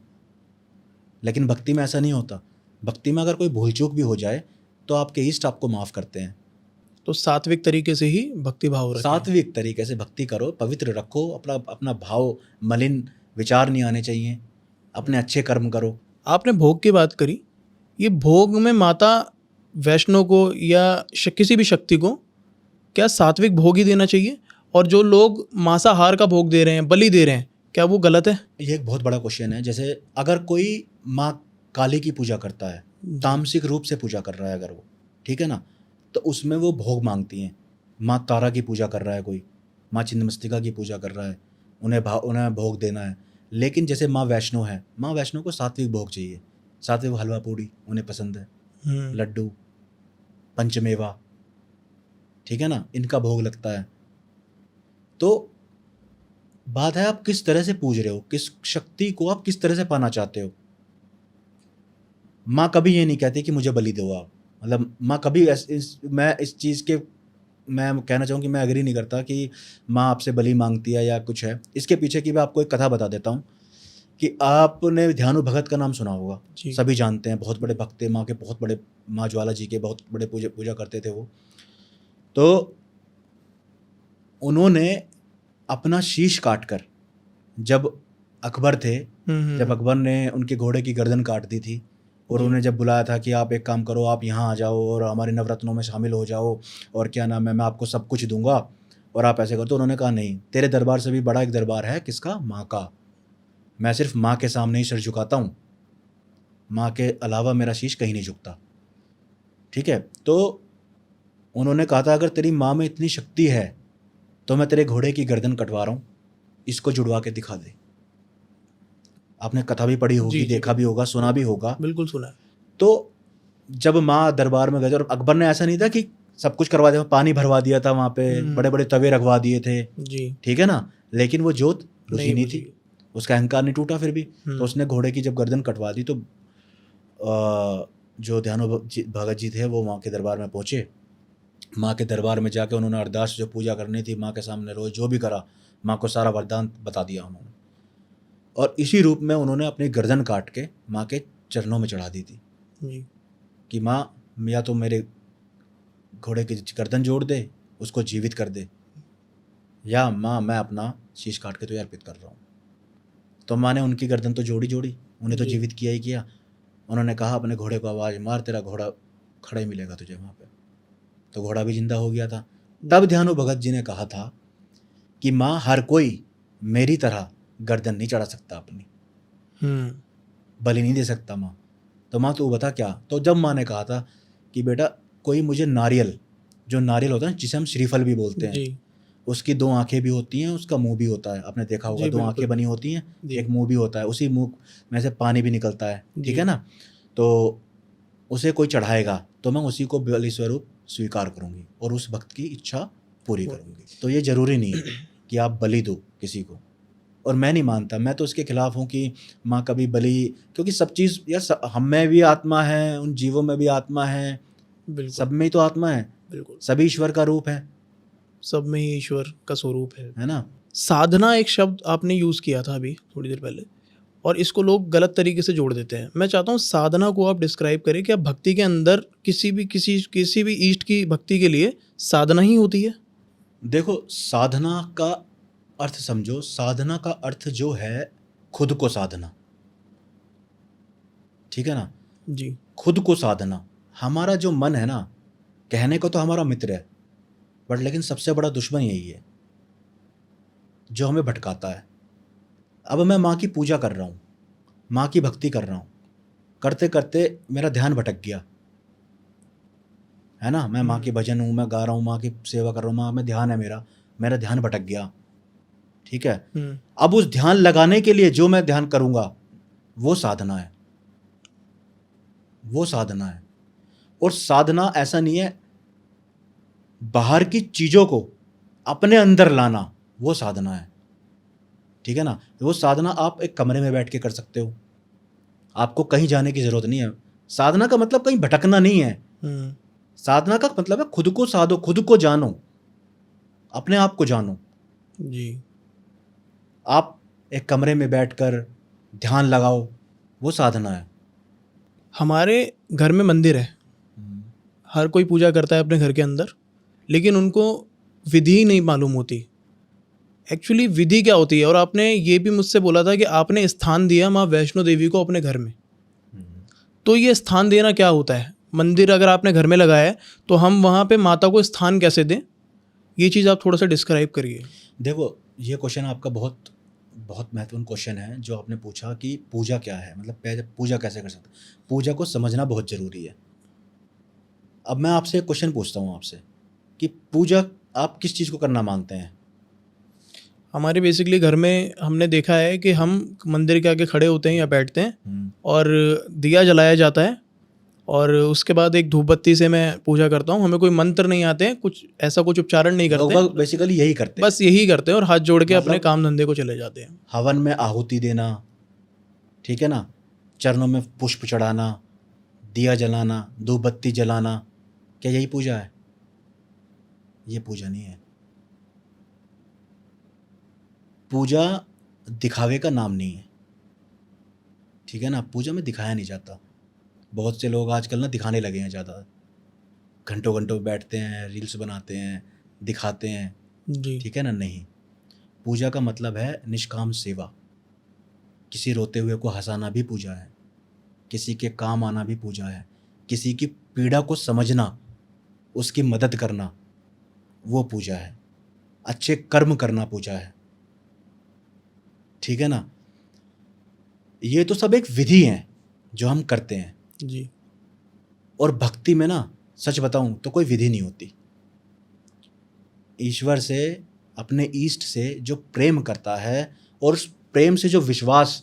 लेकिन भक्ति में ऐसा नहीं होता। भक्ति में अगर कोई भूल चूक भी हो जाए तो आपके इष्ट आपको माफ़ करते हैं।
तो सात्विक तरीके से ही भक्ति भाव रखें।
सात्विक तरीके से भक्ति करो, पवित्र रखो अपना भाव, मलिन विचार नहीं आने चाहिए, अपने अच्छे कर्म करो।
आपने भोग की बात करी, ये भोग में माता वैष्णो को या किसी भी शक्ति को क्या सात्विक भोग ही देना चाहिए? और जो लोग मांसाहार का भोग दे रहे हैं, बलि दे रहे हैं, क्या वो गलत है?
ये एक बहुत बड़ा क्वेश्चन है। जैसे अगर कोई माँ काली की पूजा करता है, तामसिक रूप से पूजा कर रहा है अगर वो, ठीक है ना, तो उसमें वो भोग मांगती हैं। माँ तारा की पूजा कर रहा है कोई, माँ छिन्नमस्तिका की पूजा कर रहा है, उन्हें भोग देना है। लेकिन जैसे माँ वैष्णो है, माँ वैष्णो को सात्विक भोग चाहिए, सात्विक हलवा पूड़ी उन्हें पसंद है, लड्डू, पंचमेवा, ठीक है ना, इनका भोग लगता है। तो बात है आप किस तरह से पूज रहे हो, किस शक्ति को आप किस तरह से पाना चाहते हो। माँ कभी ये नहीं कहती कि मुझे बलि दो आप, मतलब माँ कभी मैं इस चीज़ के मैं कहना चाहूँ कि मैं एग्री नहीं करता कि माँ आपसे बलि मांगती है या कुछ है। इसके पीछे की मैं आपको एक कथा बता देता हूँ कि आपने ध्यानु भगत का नाम सुना होगा, सभी जानते हैं, बहुत बड़े भक्त थे माँ के, बहुत बड़े, माँ ज्वाला जी के बहुत बड़े पूजा करते थे वो। तो उन्होंने अपना शीश काटकर, जब अकबर थे, जब अकबर ने उनके घोड़े की गर्दन काट दी थी और उन्हें जब बुलाया था कि आप एक काम करो, आप यहाँ आ जाओ और हमारे नवरत्नों में शामिल हो जाओ और क्या नाम है, मैं आपको सब कुछ दूंगा और आप ऐसे करो, तो उन्होंने कहा नहीं, तेरे दरबार से भी बड़ा एक दरबार है, किसका, माँ का। मैं सिर्फ माँ के सामने ही सिर झुकाता हूँ, माँ के अलावा मेरा शीश कहीं नहीं झुकता, ठीक है। तो उन्होंने कहा था अगर तेरी माँ में इतनी शक्ति है तो मैं तेरे घोड़े की गर्दन कटवा रहा हूँ, इसको जुड़वा के दिखा दे। आपने कथा भी पढ़ी होगी, देखा भी होगा, सुना भी होगा,
बिल्कुल सुना।
तो जब माँ दरबार में गए और अकबर ने ऐसा नहीं था कि सब कुछ करवा दिया, पानी भरवा दिया था वहाँ पे, बड़े बड़े तवे रखवा दिए थे जी, ठीक है ना, लेकिन वो जोत बुझी नहीं थी, उसका अहंकार नहीं टूटा फिर भी। तो उसने घोड़े की जब गर्दन कटवा दी तो जो ध्यानु भगत जी थे वो माँ के दरबार में पहुँचे। माँ के दरबार में जाके उन्होंने अरदास जो पूजा करनी थी माँ के सामने रोज जो भी करा, माँ को सारा वरदान बता दिया उन्होंने, और इसी रूप में उन्होंने अपनी गर्दन काट के माँ के चरणों में चढ़ा दी थी जी। कि माँ या तो मेरे घोड़े की गर्दन जोड़ दे, उसको जीवित कर दे, या माँ मैं अपना शीश काट के तो अर्पित कर रहा हूँ। तो माँ ने उनकी गर्दन तो जोड़ी, उन्हें तो जीवित किया ही किया। उन्होंने कहा अपने घोड़े को आवाज़ मार, तेरा घोड़ा खड़ा ही मिलेगा तुझे वहाँ पे। तो घोड़ा भी जिंदा हो गया था। तब ध्यानु भगत जी ने कहा था कि माँ हर कोई मेरी तरह गर्दन नहीं चढ़ा सकता अपनी, बलि नहीं दे सकता माँ, तो माँ तू बता क्या। तो जब माँ ने कहा था कि बेटा कोई मुझे नारियल, जो नारियल होता है जिसे हम श्रीफल भी बोलते हैं, उसकी 2 आंखें भी होती हैं, उसका मुंह भी होता है, आपने देखा होगा 2 आंखें बनी होती हैं, एक मुंह भी होता है, उसी मुंह में से पानी भी निकलता है, ठीक है ना। तो उसे कोई चढ़ाएगा तो मैं उसी को बलि स्वरूप स्वीकार करूंगी और उस भक्त की इच्छा पूरी करूंगी। तो ये जरूरी नहीं है कि आप बलि दो किसी को, और मैं नहीं मानता, मैं तो इसके खिलाफ हूँ कि माँ कभी बलि, क्योंकि सब चीज़ यार, हम में भी आत्मा है, उन जीवों में भी आत्मा है, सब में ही तो आत्मा है, बिल्कुल सभी ईश्वर का रूप है,
सब में ही ईश्वर का स्वरूप है
ना।
साधना एक शब्द आपने यूज़ किया था अभी थोड़ी देर पहले, और इसको लोग गलत तरीके से जोड़ देते हैं। मैं चाहता हूँ साधना को आप डिस्क्राइब करें कि आप भक्ति के अंदर किसी भी ईष्ट की भक्ति के लिए साधना ही होती है।
देखो साधना का अर्थ समझो, साधना का अर्थ जो है खुद को साधना, ठीक है ना
जी।
खुद को साधना। हमारा जो मन है ना, कहने को तो हमारा मित्र है, बट लेकिन सबसे बड़ा दुश्मन यही है जो हमें भटकाता है। अब मैं माँ की पूजा कर रहा हूँ, माँ की भक्ति कर रहा हूँ, करते करते मेरा ध्यान भटक गया, है ना। मैं माँ के भजन हूँ, मैं गा रहा हूँ, माँ की सेवा कर रहा हूँ, माँ में ध्यान है, मेरा ध्यान भटक गया, ठीक है। अब उस ध्यान लगाने के लिए जो मैं ध्यान करूँगा वो साधना है, वो साधना है। और साधना ऐसा नहीं है बाहर की चीज़ों को अपने अंदर लाना, वो साधना है, ठीक है ना। वो साधना आप एक कमरे में बैठ के कर सकते हो, आपको कहीं जाने की ज़रूरत नहीं है। साधना का मतलब कहीं भटकना नहीं है, साधना का मतलब है खुद को साधो, खुद को जानो, अपने आप को जानो
जी।
आप एक कमरे में बैठकर ध्यान लगाओ, वो साधना है।
हमारे घर में मंदिर है, हर कोई पूजा करता है अपने घर के अंदर, लेकिन उनको विधि नहीं मालूम होती एक्चुअली विधि क्या होती है। और आपने ये भी मुझसे बोला था कि आपने स्थान दिया माँ वैष्णो देवी को अपने घर में, तो ये स्थान देना क्या होता है। मंदिर अगर आपने घर में लगाया है तो हम वहाँ पे माता को स्थान कैसे दें, ये चीज़ आप थोड़ा सा डिस्क्राइब करिए।
देखो ये क्वेश्चन आपका बहुत बहुत महत्वपूर्ण क्वेश्चन है जो आपने पूछा कि पूजा क्या है, मतलब पूजा कैसे कर सकते। पूजा को समझना बहुत ज़रूरी है। अब मैं आपसे एक क्वेश्चन पूछता हूँ आपसे कि पूजा आप किस चीज़ को करना मानते हैं।
हमारे बेसिकली घर में हमने देखा है कि हम मंदिर के आगे खड़े होते हैं या बैठते हैं और दिया जलाया जाता है और उसके बाद एक धूप बत्ती से मैं पूजा करता हूँ। हमें कोई मंत्र नहीं आते हैं, कुछ ऐसा कुछ उच्चारण नहीं करते हैं,
लोग बेसिकली यही करते हैं,
बस यही करते हैं और हाथ जोड़ के अपने
मतलब
काम धंधे को चले जाते हैं।
हवन में आहुति देना, ठीक है ना, चरणों में पुष्प चढ़ाना, दिया जलाना, धूप बत्ती जलाना, क्या यही पूजा है? ये पूजा नहीं है। पूजा दिखावे का नाम नहीं है, ठीक है ना। पूजा में दिखाया नहीं जाता। बहुत से लोग आजकल ना दिखाने लगे हैं ज़्यादा, घंटों घंटों बैठते हैं, रील्स बनाते हैं, दिखाते हैं,
जी
ठीक है ना। नहीं, पूजा का मतलब है निष्काम सेवा। किसी रोते हुए को हंसाना भी पूजा है, किसी के काम आना भी पूजा है, किसी की पीड़ा को समझना, उसकी मदद करना, वो पूजा है। अच्छे कर्म करना पूजा है, ठीक है ना। ये तो सब एक विधि है जो हम करते हैं।
जी
और भक्ति में ना, सच बताऊं तो कोई विधि नहीं होती। ईश्वर से, अपने ईष्ट से जो प्रेम करता है और उस प्रेम से जो विश्वास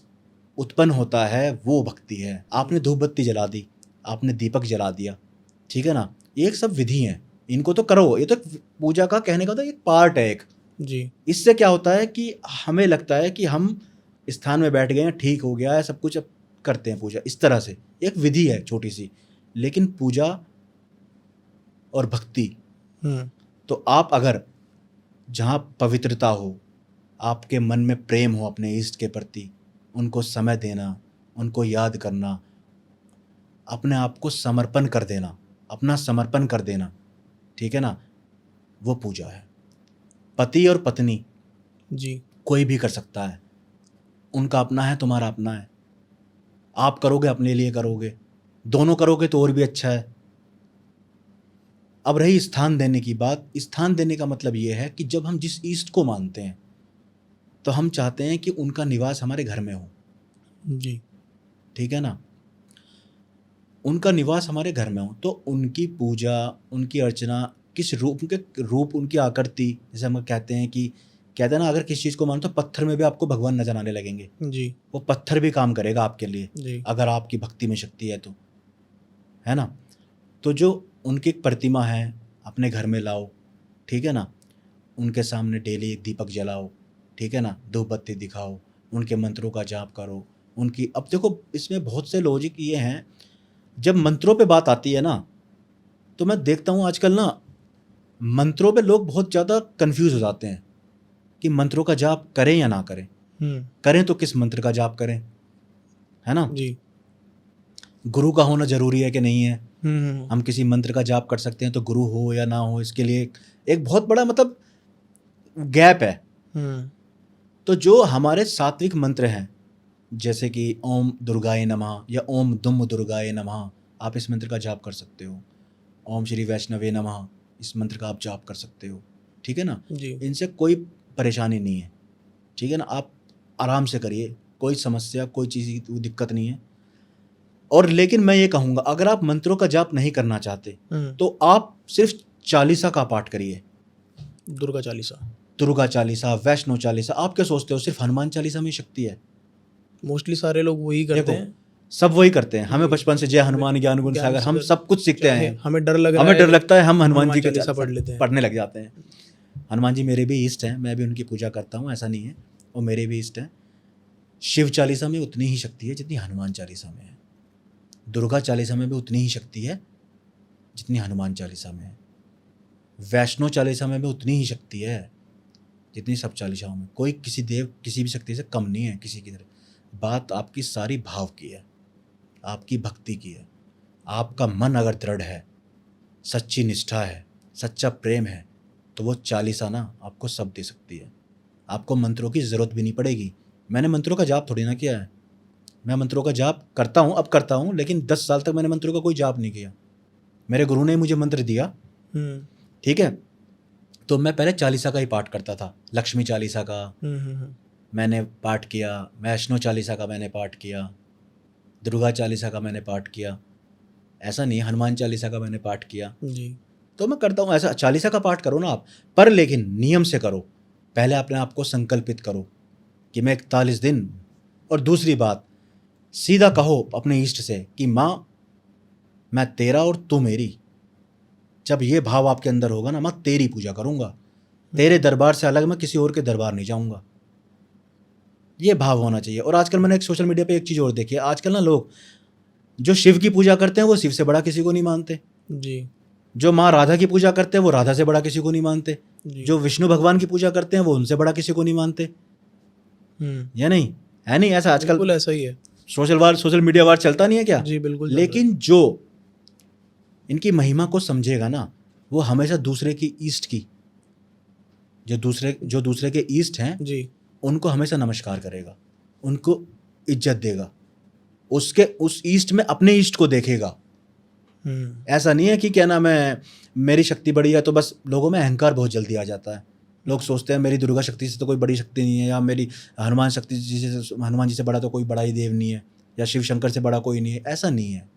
उत्पन्न होता है, वो भक्ति है। आपने धूप बत्ती जला दी, आपने दीपक जला दिया, ठीक है ना, ये एक सब विधि है, इनको तो करो। ये तो पूजा का कहने का तो एक पार्ट है एक।
जी
इससे क्या होता है कि हमें लगता है कि हम स्थान में बैठ गए हैं, ठीक हो गया है सब कुछ, अब करते हैं पूजा। इस तरह से एक विधि है छोटी सी। लेकिन पूजा और भक्ति, तो आप अगर जहाँ पवित्रता हो, आपके मन में प्रेम हो अपने इष्ट के प्रति, उनको समय देना, उनको याद करना, अपने आप को समर्पण कर देना, अपना समर्पण कर देना, ठीक है ना, वो पूजा है। पति और पत्नी
जी
कोई भी कर सकता है, उनका अपना है, तुम्हारा अपना है। आप करोगे अपने लिए करोगे, दोनों करोगे तो और भी अच्छा है। अब रही स्थान देने की बात, स्थान देने का मतलब ये है कि जब हम जिस ईष्ट को मानते हैं तो हम चाहते हैं कि उनका निवास हमारे घर में हो,
जी
ठीक है ना, उनका निवास हमारे घर में हो। तो उनकी पूजा, उनकी अर्चना, किस रूप, उनके रूप, उनकी आकृति, जैसे हम कहते हैं ना, अगर किसी चीज़ को मानो तो पत्थर में भी आपको भगवान नजर आने लगेंगे।
जी
वो पत्थर भी काम करेगा आपके लिए,
जी
अगर आपकी भक्ति में शक्ति है तो, है ना। तो जो उनकी एक प्रतिमा है, अपने घर में लाओ, ठीक है ना, उनके सामने डेली एक दीपक जलाओ, ठीक है ना, धूप बत्ती दिखाओ, उनके मंत्रों का जाप करो, उनकी। अब देखो, इसमें बहुत से लॉजिक ये हैं, जब मंत्रों पे बात आती है ना, तो मैं देखता हूँ आजकल ना, मंत्रों पे लोग बहुत ज़्यादा कंफ्यूज हो जाते हैं कि मंत्रों का जाप करें या ना करें। करें तो किस मंत्र का जाप करें, है ना।
जी
गुरु का होना जरूरी है कि नहीं है। हम किसी मंत्र का जाप कर सकते हैं तो गुरु हो या ना हो, इसके लिए एक बहुत बड़ा मतलब गैप है। तो जो हमारे सात्विक मंत्र हैं, जैसे कि ओम दुर्गाय नमः या ओम दुम दुर्गाय नमः, आप इस मंत्र का जाप कर सकते हो। ओम श्री वैष्णवे नमः, इस मंत्र का आप जाप कर सकते हो, ठीक है ना।
जी
इनसे कोई परेशानी नहीं है, ठीक है ना। आप आराम से करिए, कोई समस्या, कोई चीज़ की दिक्कत नहीं है। और लेकिन मैं ये कहूँगा, अगर आप मंत्रों का जाप नहीं करना चाहते तो आप सिर्फ चालीसा का पाठ करिए।
दुर्गा चालीसा,
दुर्गा चालीसा, वैष्णो चालीसा। आप क्या सोचते हो सिर्फ हनुमान चालीसा में शक्ति है?
मोस्टली सारे लोग वही करते हैं,
सब वही करते हैं। हमें बचपन से जय हनुमान ज्ञान गुण सागर, हम सब कुछ सीखते हैं।
हमें डर लग रहा
हमें
है,
डर लगता है, हम हनुमान जी
चालीसा
का
पढ़ लेते हैं,
पढ़ने लग जाते हैं। हनुमान जी मेरे भी इष्ट हैं, मैं भी उनकी पूजा करता हूँ, ऐसा नहीं है, वो मेरे भी इष्ट हैं। शिव चालीसा में उतनी ही शक्ति है जितनी हनुमान चालीसा में है। दुर्गा चालीसा में भी उतनी ही शक्ति है जितनी हनुमान चालीसा में है। वैष्णो चालीसा में भी उतनी ही शक्ति है जितनी सब चालीसाओं में। कोई किसी देव, किसी भी शक्ति से कम नहीं है किसी की तरह। बात आपकी सारी भाव की है, आपकी भक्ति की है। आपका मन अगर दृढ़ है, सच्ची निष्ठा है, सच्चा प्रेम है, तो वो चालीसा ना आपको सब दे सकती है। आपको मंत्रों की ज़रूरत भी नहीं पड़ेगी। मैंने मंत्रों का जाप थोड़ी ना किया है। मैं मंत्रों का जाप करता हूँ, अब करता हूँ, लेकिन 10 साल तक मैंने मंत्रों का कोई जाप नहीं किया। मेरे गुरु ने मुझे मंत्र दिया, ठीक है, तो मैं पहले चालीसा का ही पाठ करता था। लक्ष्मी चालीसा का मैंने पाठ किया, वैष्णो चालीसा का मैंने पाठ किया, दुर्गा चालीसा का मैंने पाठ किया। ऐसा नहीं, हनुमान चालीसा का मैंने पाठ किया
जी।
तो मैं करता हूँ। ऐसा चालीसा का पाठ करो ना आप, पर लेकिन नियम से करो। पहले अपने आप को संकल्पित करो कि मैं 41 दिन। और दूसरी बात, सीधा कहो अपने इष्ट से कि माँ, मैं तेरा और तू मेरी, जब ये भाव आपके अंदर होगा ना, मैं तेरी पूजा करूंगा, तेरे दरबार से अलग मैं किसी और के दरबार नहीं जाऊंगा, ये भाव होना चाहिए। और आजकल मैंने एक सोशल मीडिया पे एक चीज़ और देखी है, आजकल ना लोग जो शिव की पूजा करते हैं वो शिव से बड़ा किसी को नहीं मानते,
जी
जो माँ राधा की पूजा करते हैं वो राधा से बड़ा किसी को नहीं मानते,
जी।
जो विष्णु भगवान की पूजा करते हैं वो उनसे बड़ा किसी को नहीं मानते, या नहीं है? नहीं ऐसा आजकल
बिल्कुल ऐसा ही है।
सोशल मीडिया वार चलता नहीं है क्या?
जी बिल्कुल चल रहा है।
लेकिन जो इनकी महिमा को समझेगा ना, वो हमेशा दूसरे की ईस्ट की, जो दूसरे के ईस्ट हैं
जी
उनको हमेशा नमस्कार करेगा, उनको इज्जत देगा, उसके उस ईस्ट में अपने ईस्ट को देखेगा। ऐसा नहीं है कि क्या नाम है, मेरी शक्ति बड़ी है तो बस लोगों में अहंकार बहुत जल्दी आ जाता है। लोग सोचते हैं मेरी दुर्गा शक्ति से तो कोई बड़ी शक्ति नहीं है, या मेरी हनुमान जी से बड़ा तो कोई बड़ा ही देव नहीं है, या शिव शंकर से बड़ा कोई नहीं है। ऐसा नहीं है,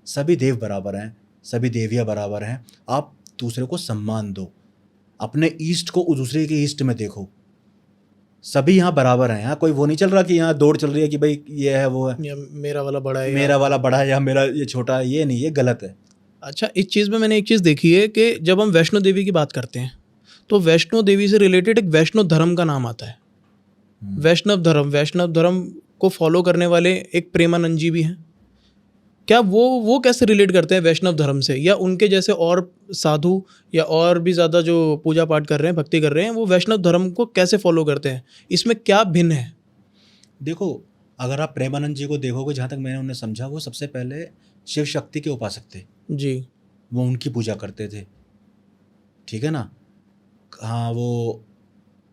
सभी देव बराबर हैं, सभी देवियाँ बराबर हैं। आप दूसरे को सम्मान दो, अपने ईस्ट को दूसरे के ईस्ट में देखो, सभी यहाँ बराबर हैं। यहाँ कोई वो नहीं चल रहा कि यहाँ दौड़ चल रही है कि भाई ये है वो है,
या मेरा वाला बड़ा है,
मेरा वाला बड़ा है या मेरा ये छोटा है, ये नहीं, ये गलत है।
अच्छा, इस चीज़ में मैंने एक चीज़ देखी है कि जब हम वैष्णो देवी की बात करते हैं तो वैष्णो देवी से रिलेटेड एक वैष्णव धर्म का नाम आता है। वैष्णव धर्म को फॉलो करने वाले एक प्रेमानंद जी भी हैं। क्या वो कैसे रिलेट करते हैं वैष्णव धर्म से, या उनके जैसे और साधु या और भी ज़्यादा जो पूजा पाठ कर रहे हैं, भक्ति कर रहे हैं, वो वैष्णव धर्म को कैसे फॉलो करते हैं? इसमें क्या भिन्न है?
देखो, अगर आप प्रेमानंद जी को देखोगे, जहाँ तक मैंने उन्हें समझा, वो सबसे पहले शिव शक्ति के उपासक थे
जी।
वो उनकी पूजा करते थे, ठीक है ना। हाँ, वो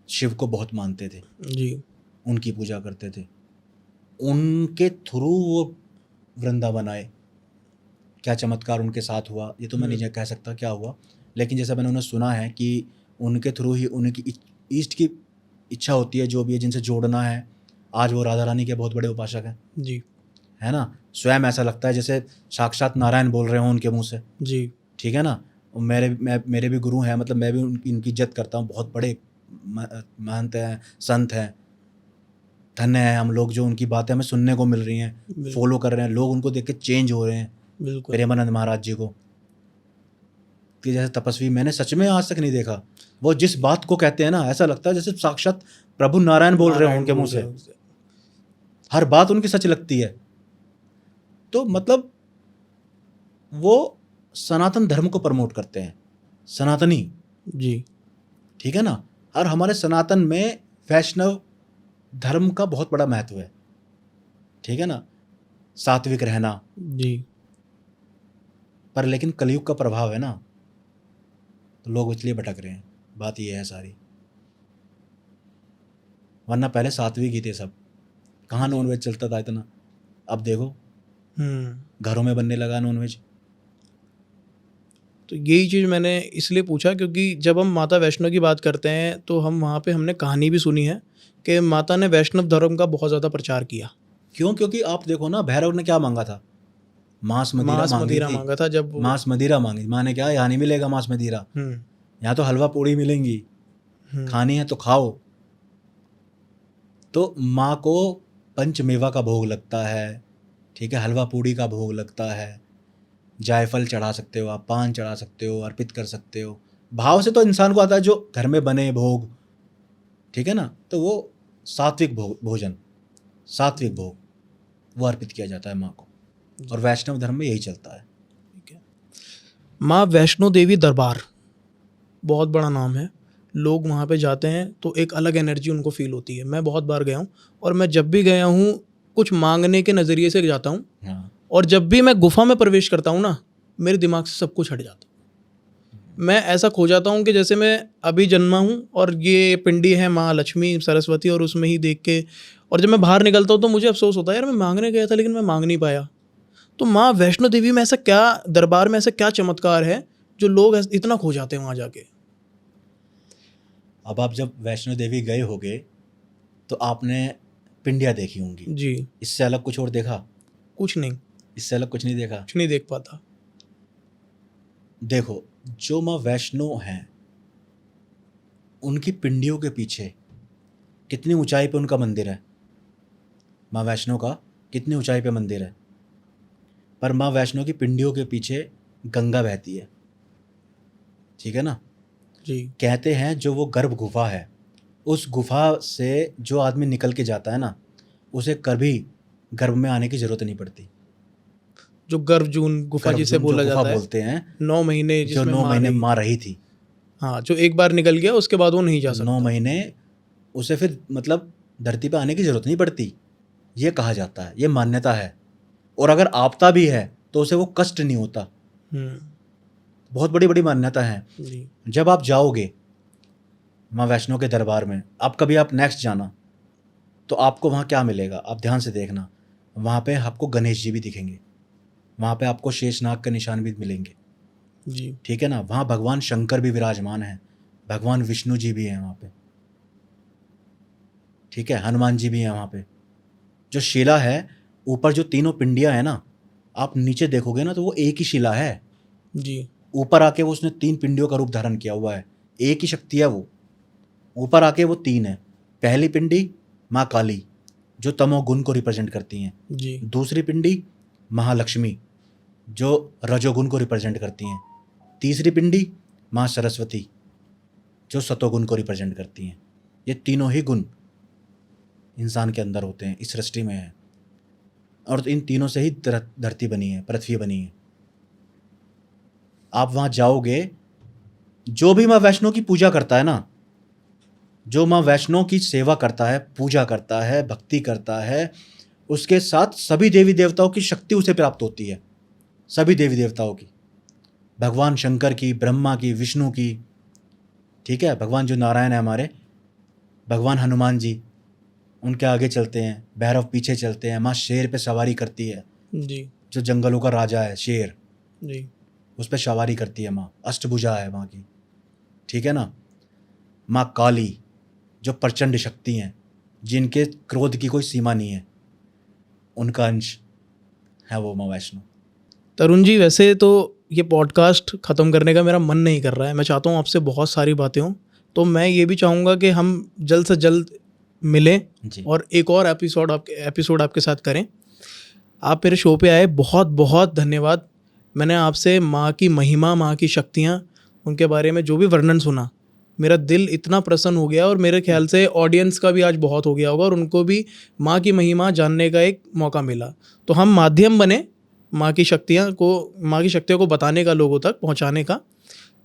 शिव को बहुत मानते थे
जी।
उनकी पूजा करते थे, उनके थ्रू वो वृंदावन आए। क्या चमत्कार उनके साथ हुआ ये तो मैं नहीं कह सकता क्या हुआ, लेकिन जैसा मैंने उन्हें सुना है कि उनके थ्रू ही उनकी ईष्ट की इच्छा होती है, जो भी है जिनसे जोड़ना है। आज वो राधा रानी के बहुत बड़े उपासक हैं
जी।
है ना। स्वयं ऐसा लगता है जैसे साक्षात नारायण बोल रहे हों उनके मुंह से,
जी।
ठीक है ना। मेरे भी गुरु हैं, मतलब मैं भी उनकी इज्जत करता हूँ, बहुत बड़े महंत हैं, संत हैं। धन्य है हम लोग जो उनकी बातें हमें सुनने को मिल रही हैं, फॉलो कर रहे हैं, लोग उनको देख के चेंज हो रहे हैं।
बिल्कुल।
प्रेमानंद महाराज जी को कि जैसे तपस्वी मैंने सच में आज तक नहीं देखा। वो जिस बात को कहते हैं ना, ऐसा लगता है जैसे साक्षात प्रभु नारायण बोल रहे हैं उनके मुंह से, हर बात उनकी सच लगती है। तो मतलब वो सनातन धर्म को प्रमोट करते हैं, सनातनी
जी,
ठीक है ना। और हमारे सनातन में वैष्णव धर्म का बहुत बड़ा महत्व है, ठीक है ना, सात्विक रहना
जी।
पर। लेकिन कलयुग का प्रभाव है ना, तो लोग इसलिए भटक रहे हैं, बात ये है सारी। वरना पहले सात्विक ही थे सब, कहाँ नॉनवेज चलता था इतना। अब देखो घरों में बनने लगा नॉनवेज।
तो यही चीज़ मैंने इसलिए पूछा क्योंकि जब हम माता वैष्णो की बात करते हैं तो हम वहाँ पे हमने कहानी भी सुनी है कि माता ने वैष्णव धर्म का बहुत ज़्यादा प्रचार किया।
क्यों? क्योंकि आप देखो ना, भैरव ने क्या मांगा था? मांस मदिरा
मांगा था। जब
मांस मदिरा मांगी, माँ ने क्या, यहाँ नहीं मिलेगा मांस मदिरा, यहाँ तो हलवा पूड़ी मिलेंगी, खानी है तो खाओ। तो माँ को पंचमेवा का भोग लगता है, ठीक है, हलवा पूड़ी का भोग लगता है, जायफल चढ़ा सकते हो आप, पान चढ़ा सकते हो, अर्पित कर सकते हो। भाव से तो इंसान को आता है जो घर में बने भोग, ठीक है ना। तो वो सात्विक भोजन, सात्विक भोग वो अर्पित किया जाता है माँ को, और वैष्णव धर्म में यही चलता है।
ठीक है। माँ वैष्णो देवी दरबार बहुत बड़ा नाम है। लोग वहाँ पे जाते हैं तो एक अलग एनर्जी उनको फील होती है। मैं बहुत बार गया हूँ और मैं जब भी गया हूँ कुछ मांगने के नज़रिए से जाता हूँ।
हाँ।
और जब भी मैं गुफा में प्रवेश करता हूँ ना, मेरे दिमाग से सब कुछ हट जाता है। मैं ऐसा खो जाता हूँ कि जैसे मैं अभी जन्मा हूँ और ये पिंडी है माँ लक्ष्मी सरस्वती, और उसमें ही देख के, और जब मैं बाहर निकलता हूँ तो मुझे अफसोस होता है यार मैं मांगने गया था लेकिन मैं मांग नहीं पाया। तो माँ वैष्णो देवी में ऐसा क्या, दरबार में ऐसा क्या चमत्कार है जो लोग इतना खो जाते हैं वहाँ जाके?
अब आप जब वैष्णो देवी गए होगे तो आपने पिंडियाँ देखी होंगी
जी।
इससे अलग कुछ और देखा?
कुछ नहीं,
इससे अलग कुछ नहीं देखा,
कुछ नहीं देख पाता।
देखो, जो माँ वैष्णो हैं उनकी पिंडियों के पीछे कितनी ऊंचाई पे उनका मंदिर है। माँ वैष्णो का कितनी ऊंचाई पे मंदिर है, पर माँ वैष्णो की पिंडियों के पीछे गंगा बहती है, ठीक है ना।
जी
कहते हैं जो वो गर्भ गुफा है, उस गुफा से जो आदमी निकल के जाता है ना, उसे कभी गर्भ में आने की जरूरत नहीं पड़ती।
जो गर्भजून गुफा जिसे
गर्भजून जो
बोला
गुफा
जाता है,
बोलते हैं,
9 महीने
जो
जिसमें
9
माँ
महीने
रही।
माँ रही थी,
हाँ, जो एक बार निकल गया उसके बाद वो नहीं जा
9
सकता।
महीने उसे फिर मतलब धरती पे आने की जरूरत नहीं पड़ती, ये कहा जाता है, ये मान्यता है। और अगर आपता भी है तो उसे वो कष्ट नहीं होता।
हम्म,
बहुत बड़ी बड़ी मान्यता है।
जी
जब आप जाओगे माँ वैष्णो के दरबार में, आप कभी आप नेक्स्ट जाना, तो आपको वहाँ क्या मिलेगा, आप ध्यान से देखना। वहाँ पे आपको गणेश जी भी दिखेंगे, वहाँ पे आपको शेषनाग के निशान भी मिलेंगे,
जी
ठीक है ना। वहाँ भगवान शंकर भी विराजमान है, भगवान विष्णु जी भी हैं वहाँ पे, ठीक है, हनुमान जी भी हैं वहाँ पे। जो शिला है, ऊपर जो तीनों पिंडियाँ हैं ना, आप नीचे देखोगे ना तो वो एक ही शिला है।
जी
ऊपर आके वो उसने 3 पिंडियों का रूप धारण किया हुआ है, एक ही शक्ति है वो। ऊपर आके वो 3 है। पहली पिंडी माँ काली, जो तमोगुण को रिप्रेजेंट करती हैं।
जी
दूसरी पिंडी महालक्ष्मी, जो रजोगुण को रिप्रेजेंट करती हैं। तीसरी पिंडी माँ सरस्वती, जो सतोगुण को रिप्रेजेंट करती हैं। ये तीनों ही गुण इंसान के अंदर होते हैं, इस सृष्टि में है, और इन तीनों से ही धरती बनी है, पृथ्वी बनी है। आप वहाँ जाओगे, जो भी माँ वैष्णो की पूजा करता है ना, जो माँ वैष्णो की सेवा करता है, पूजा करता है, भक्ति करता है, उसके साथ सभी देवी देवताओं की शक्ति उसे प्राप्त होती है। सभी देवी देवताओं की, भगवान शंकर की, ब्रह्मा की, विष्णु की, ठीक है, भगवान जो नारायण है हमारे, भगवान हनुमान जी उनके आगे चलते हैं, भैरव पीछे चलते हैं। माँ शेर पे सवारी करती है,
जी
जो जंगलों का राजा है शेर,
जी
उस पर सवारी करती है माँ, अष्टभुजा है माँ की, ठीक है ना। माँ काली, जो प्रचंड शक्ति हैं, जिनके क्रोध की कोई सीमा नहीं है, उनका अंश है वो माँ वैष्णो।
तरुण जी, वैसे तो ये पॉडकास्ट ख़त्म करने का मेरा मन नहीं कर रहा है। मैं चाहता हूँ आपसे बहुत सारी बातें हों, तो मैं ये भी चाहूँगा कि हम जल्द से जल्द मिलें
जी,
और एक और एपिसोड आपके साथ करें। आप मेरे शो पे आए, बहुत बहुत धन्यवाद। मैंने आपसे माँ की महिमा, माँ की शक्तियाँ, उनके बारे में जो भी वर्णन सुना, मेरा दिल इतना प्रसन्न हो गया, और मेरे ख्याल से ऑडियंस का भी आज बहुत हो गया होगा, और उनको भी माँ की महिमा जानने का एक मौका मिला। तो हम माध्यम बने माँ की शक्तियों को बताने का, लोगों तक पहुँचाने का।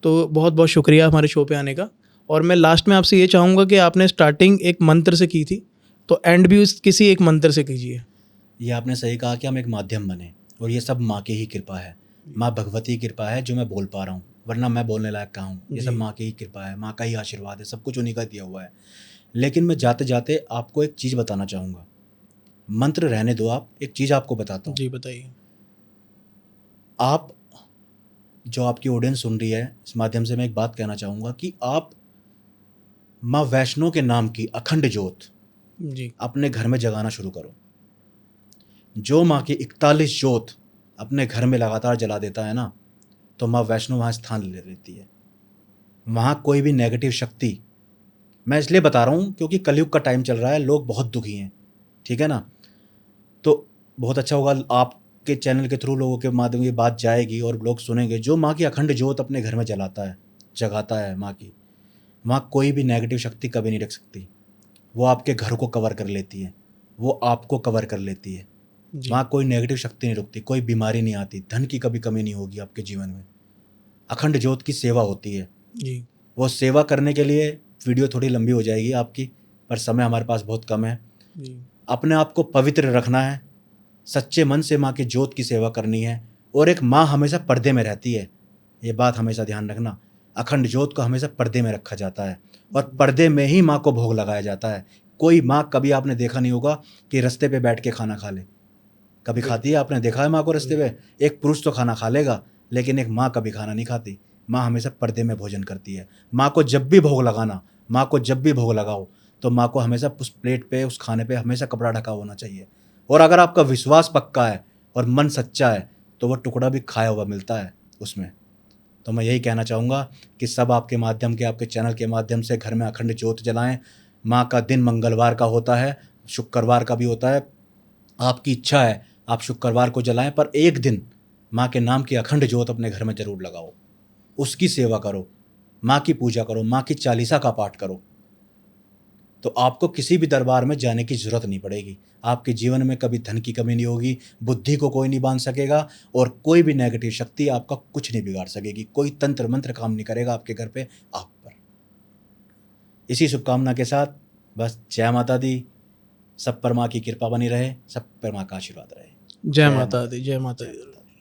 तो बहुत बहुत शुक्रिया हमारे शो पे आने का। और मैं लास्ट में आपसे ये चाहूँगा कि आपने स्टार्टिंग एक मंत्र से की थी, तो एंड भी किसी एक मंत्र से कीजिए।
ये आपने सही कहा कि हम एक माध्यम बने, और ये सब माँ की ही कृपा है, माँ भगवती की कृपा है जो मैं बोल पा रहा हूँ, वरना मैं बोलने लायक कहाँ हूँ। ये सब
जी।
माँ की ही कृपा है, माँ का ही आशीर्वाद है, सब कुछ उन्हीं का दिया हुआ है। लेकिन मैं जाते जाते आपको एक चीज़ बताना चाहूँगा। मंत्र रहने दो, आप एक चीज़ आपको बताता हूँ।
जी बताइए।
आप, जो आपकी ऑडियंस सुन रही है, इस माध्यम से मैं एक बात कहना चाहूँगा कि आप माँ वैष्णो के नाम की अखंड ज्योत
जी
अपने घर में जगाना शुरू करो। जो माँ की 41 ज्योत अपने घर में लगातार जला देता है ना, तो माँ वैष्णो वहाँ स्थान ले लेती है। वहाँ कोई भी नेगेटिव शक्ति, मैं इसलिए बता रहा हूँ क्योंकि कलयुग का टाइम चल रहा है, लोग बहुत दुखी हैं, ठीक है ना। तो बहुत अच्छा होगा आपके चैनल के थ्रू लोगों के माध्यम ये बात जाएगी और लोग सुनेंगे। जो माँ की अखंड ज्योत अपने घर में जलाता है, जगाता है माँ की, वहाँ कोई भी नेगेटिव शक्ति कभी नहीं रख सकती। वो आपके घर को कवर कर लेती है, वो आपको कवर कर लेती है।
जी
वहाँ कोई नेगेटिव शक्ति नहीं रुकती, कोई बीमारी नहीं आती, धन की कभी कमी नहीं होगी आपके जीवन में। अखंड ज्योत की सेवा होती है।
जी
वो सेवा करने के लिए वीडियो थोड़ी लंबी हो जाएगी आपकी, पर समय हमारे पास बहुत कम है।
जी
अपने आप को पवित्र रखना है, सच्चे मन से माँ की ज्योत की सेवा करनी है। और एक माँ हमेशा पर्दे में रहती है, ये बात हमेशा ध्यान रखना। अखंड ज्योत को हमेशा पर्दे में रखा जाता है, और पर्दे में ही माँ को भोग लगाया जाता है। कोई माँ, कभी आपने देखा नहीं होगा कि रास्ते पे बैठ के खाना खा ले। कभी खाती है? आपने देखा है माँ को रास्ते पे? एक पुरुष तो खाना खा लेगा, लेकिन एक माँ कभी खाना नहीं खाती। माँ हमेशा पर्दे में भोजन करती है। माँ को जब भी भोग लगाना, माँ को जब भी भोग लगाओ, तो माँ को हमेशा उस प्लेट पे, उस खाने पे हमेशा कपड़ा ढका होना चाहिए। और अगर आपका विश्वास पक्का है और मन सच्चा है, तो वह टुकड़ा भी खाया हुआ मिलता है उसमें। तो मैं यही कहना चाहूँगा कि सब आपके माध्यम के, आपके चैनल के माध्यम से घर में अखंड ज्योत जलाएं। माँ का दिन मंगलवार का होता है, शुक्रवार का भी होता है। आपकी इच्छा है आप शुक्रवार को जलाएं, पर एक दिन माँ के नाम की अखंड ज्योत अपने घर में जरूर लगाओ, उसकी सेवा करो, माँ की पूजा करो, माँ की चालीसा का पाठ करो, तो आपको किसी भी दरबार में जाने की जरूरत नहीं पड़ेगी। आपके जीवन में कभी धन की कमी नहीं होगी, बुद्धि को कोई नहीं बांध सकेगा, और कोई भी नेगेटिव शक्ति आपका कुछ नहीं बिगाड़ सकेगी, कोई तंत्र मंत्र काम नहीं करेगा आपके घर पे, आप पर। इसी शुभकामना के साथ बस जय माता दी, सब पर माँ की कृपा बनी रहे, सब पर माँ का आशीर्वाद रहे।
जय माता दी, जय माता दी।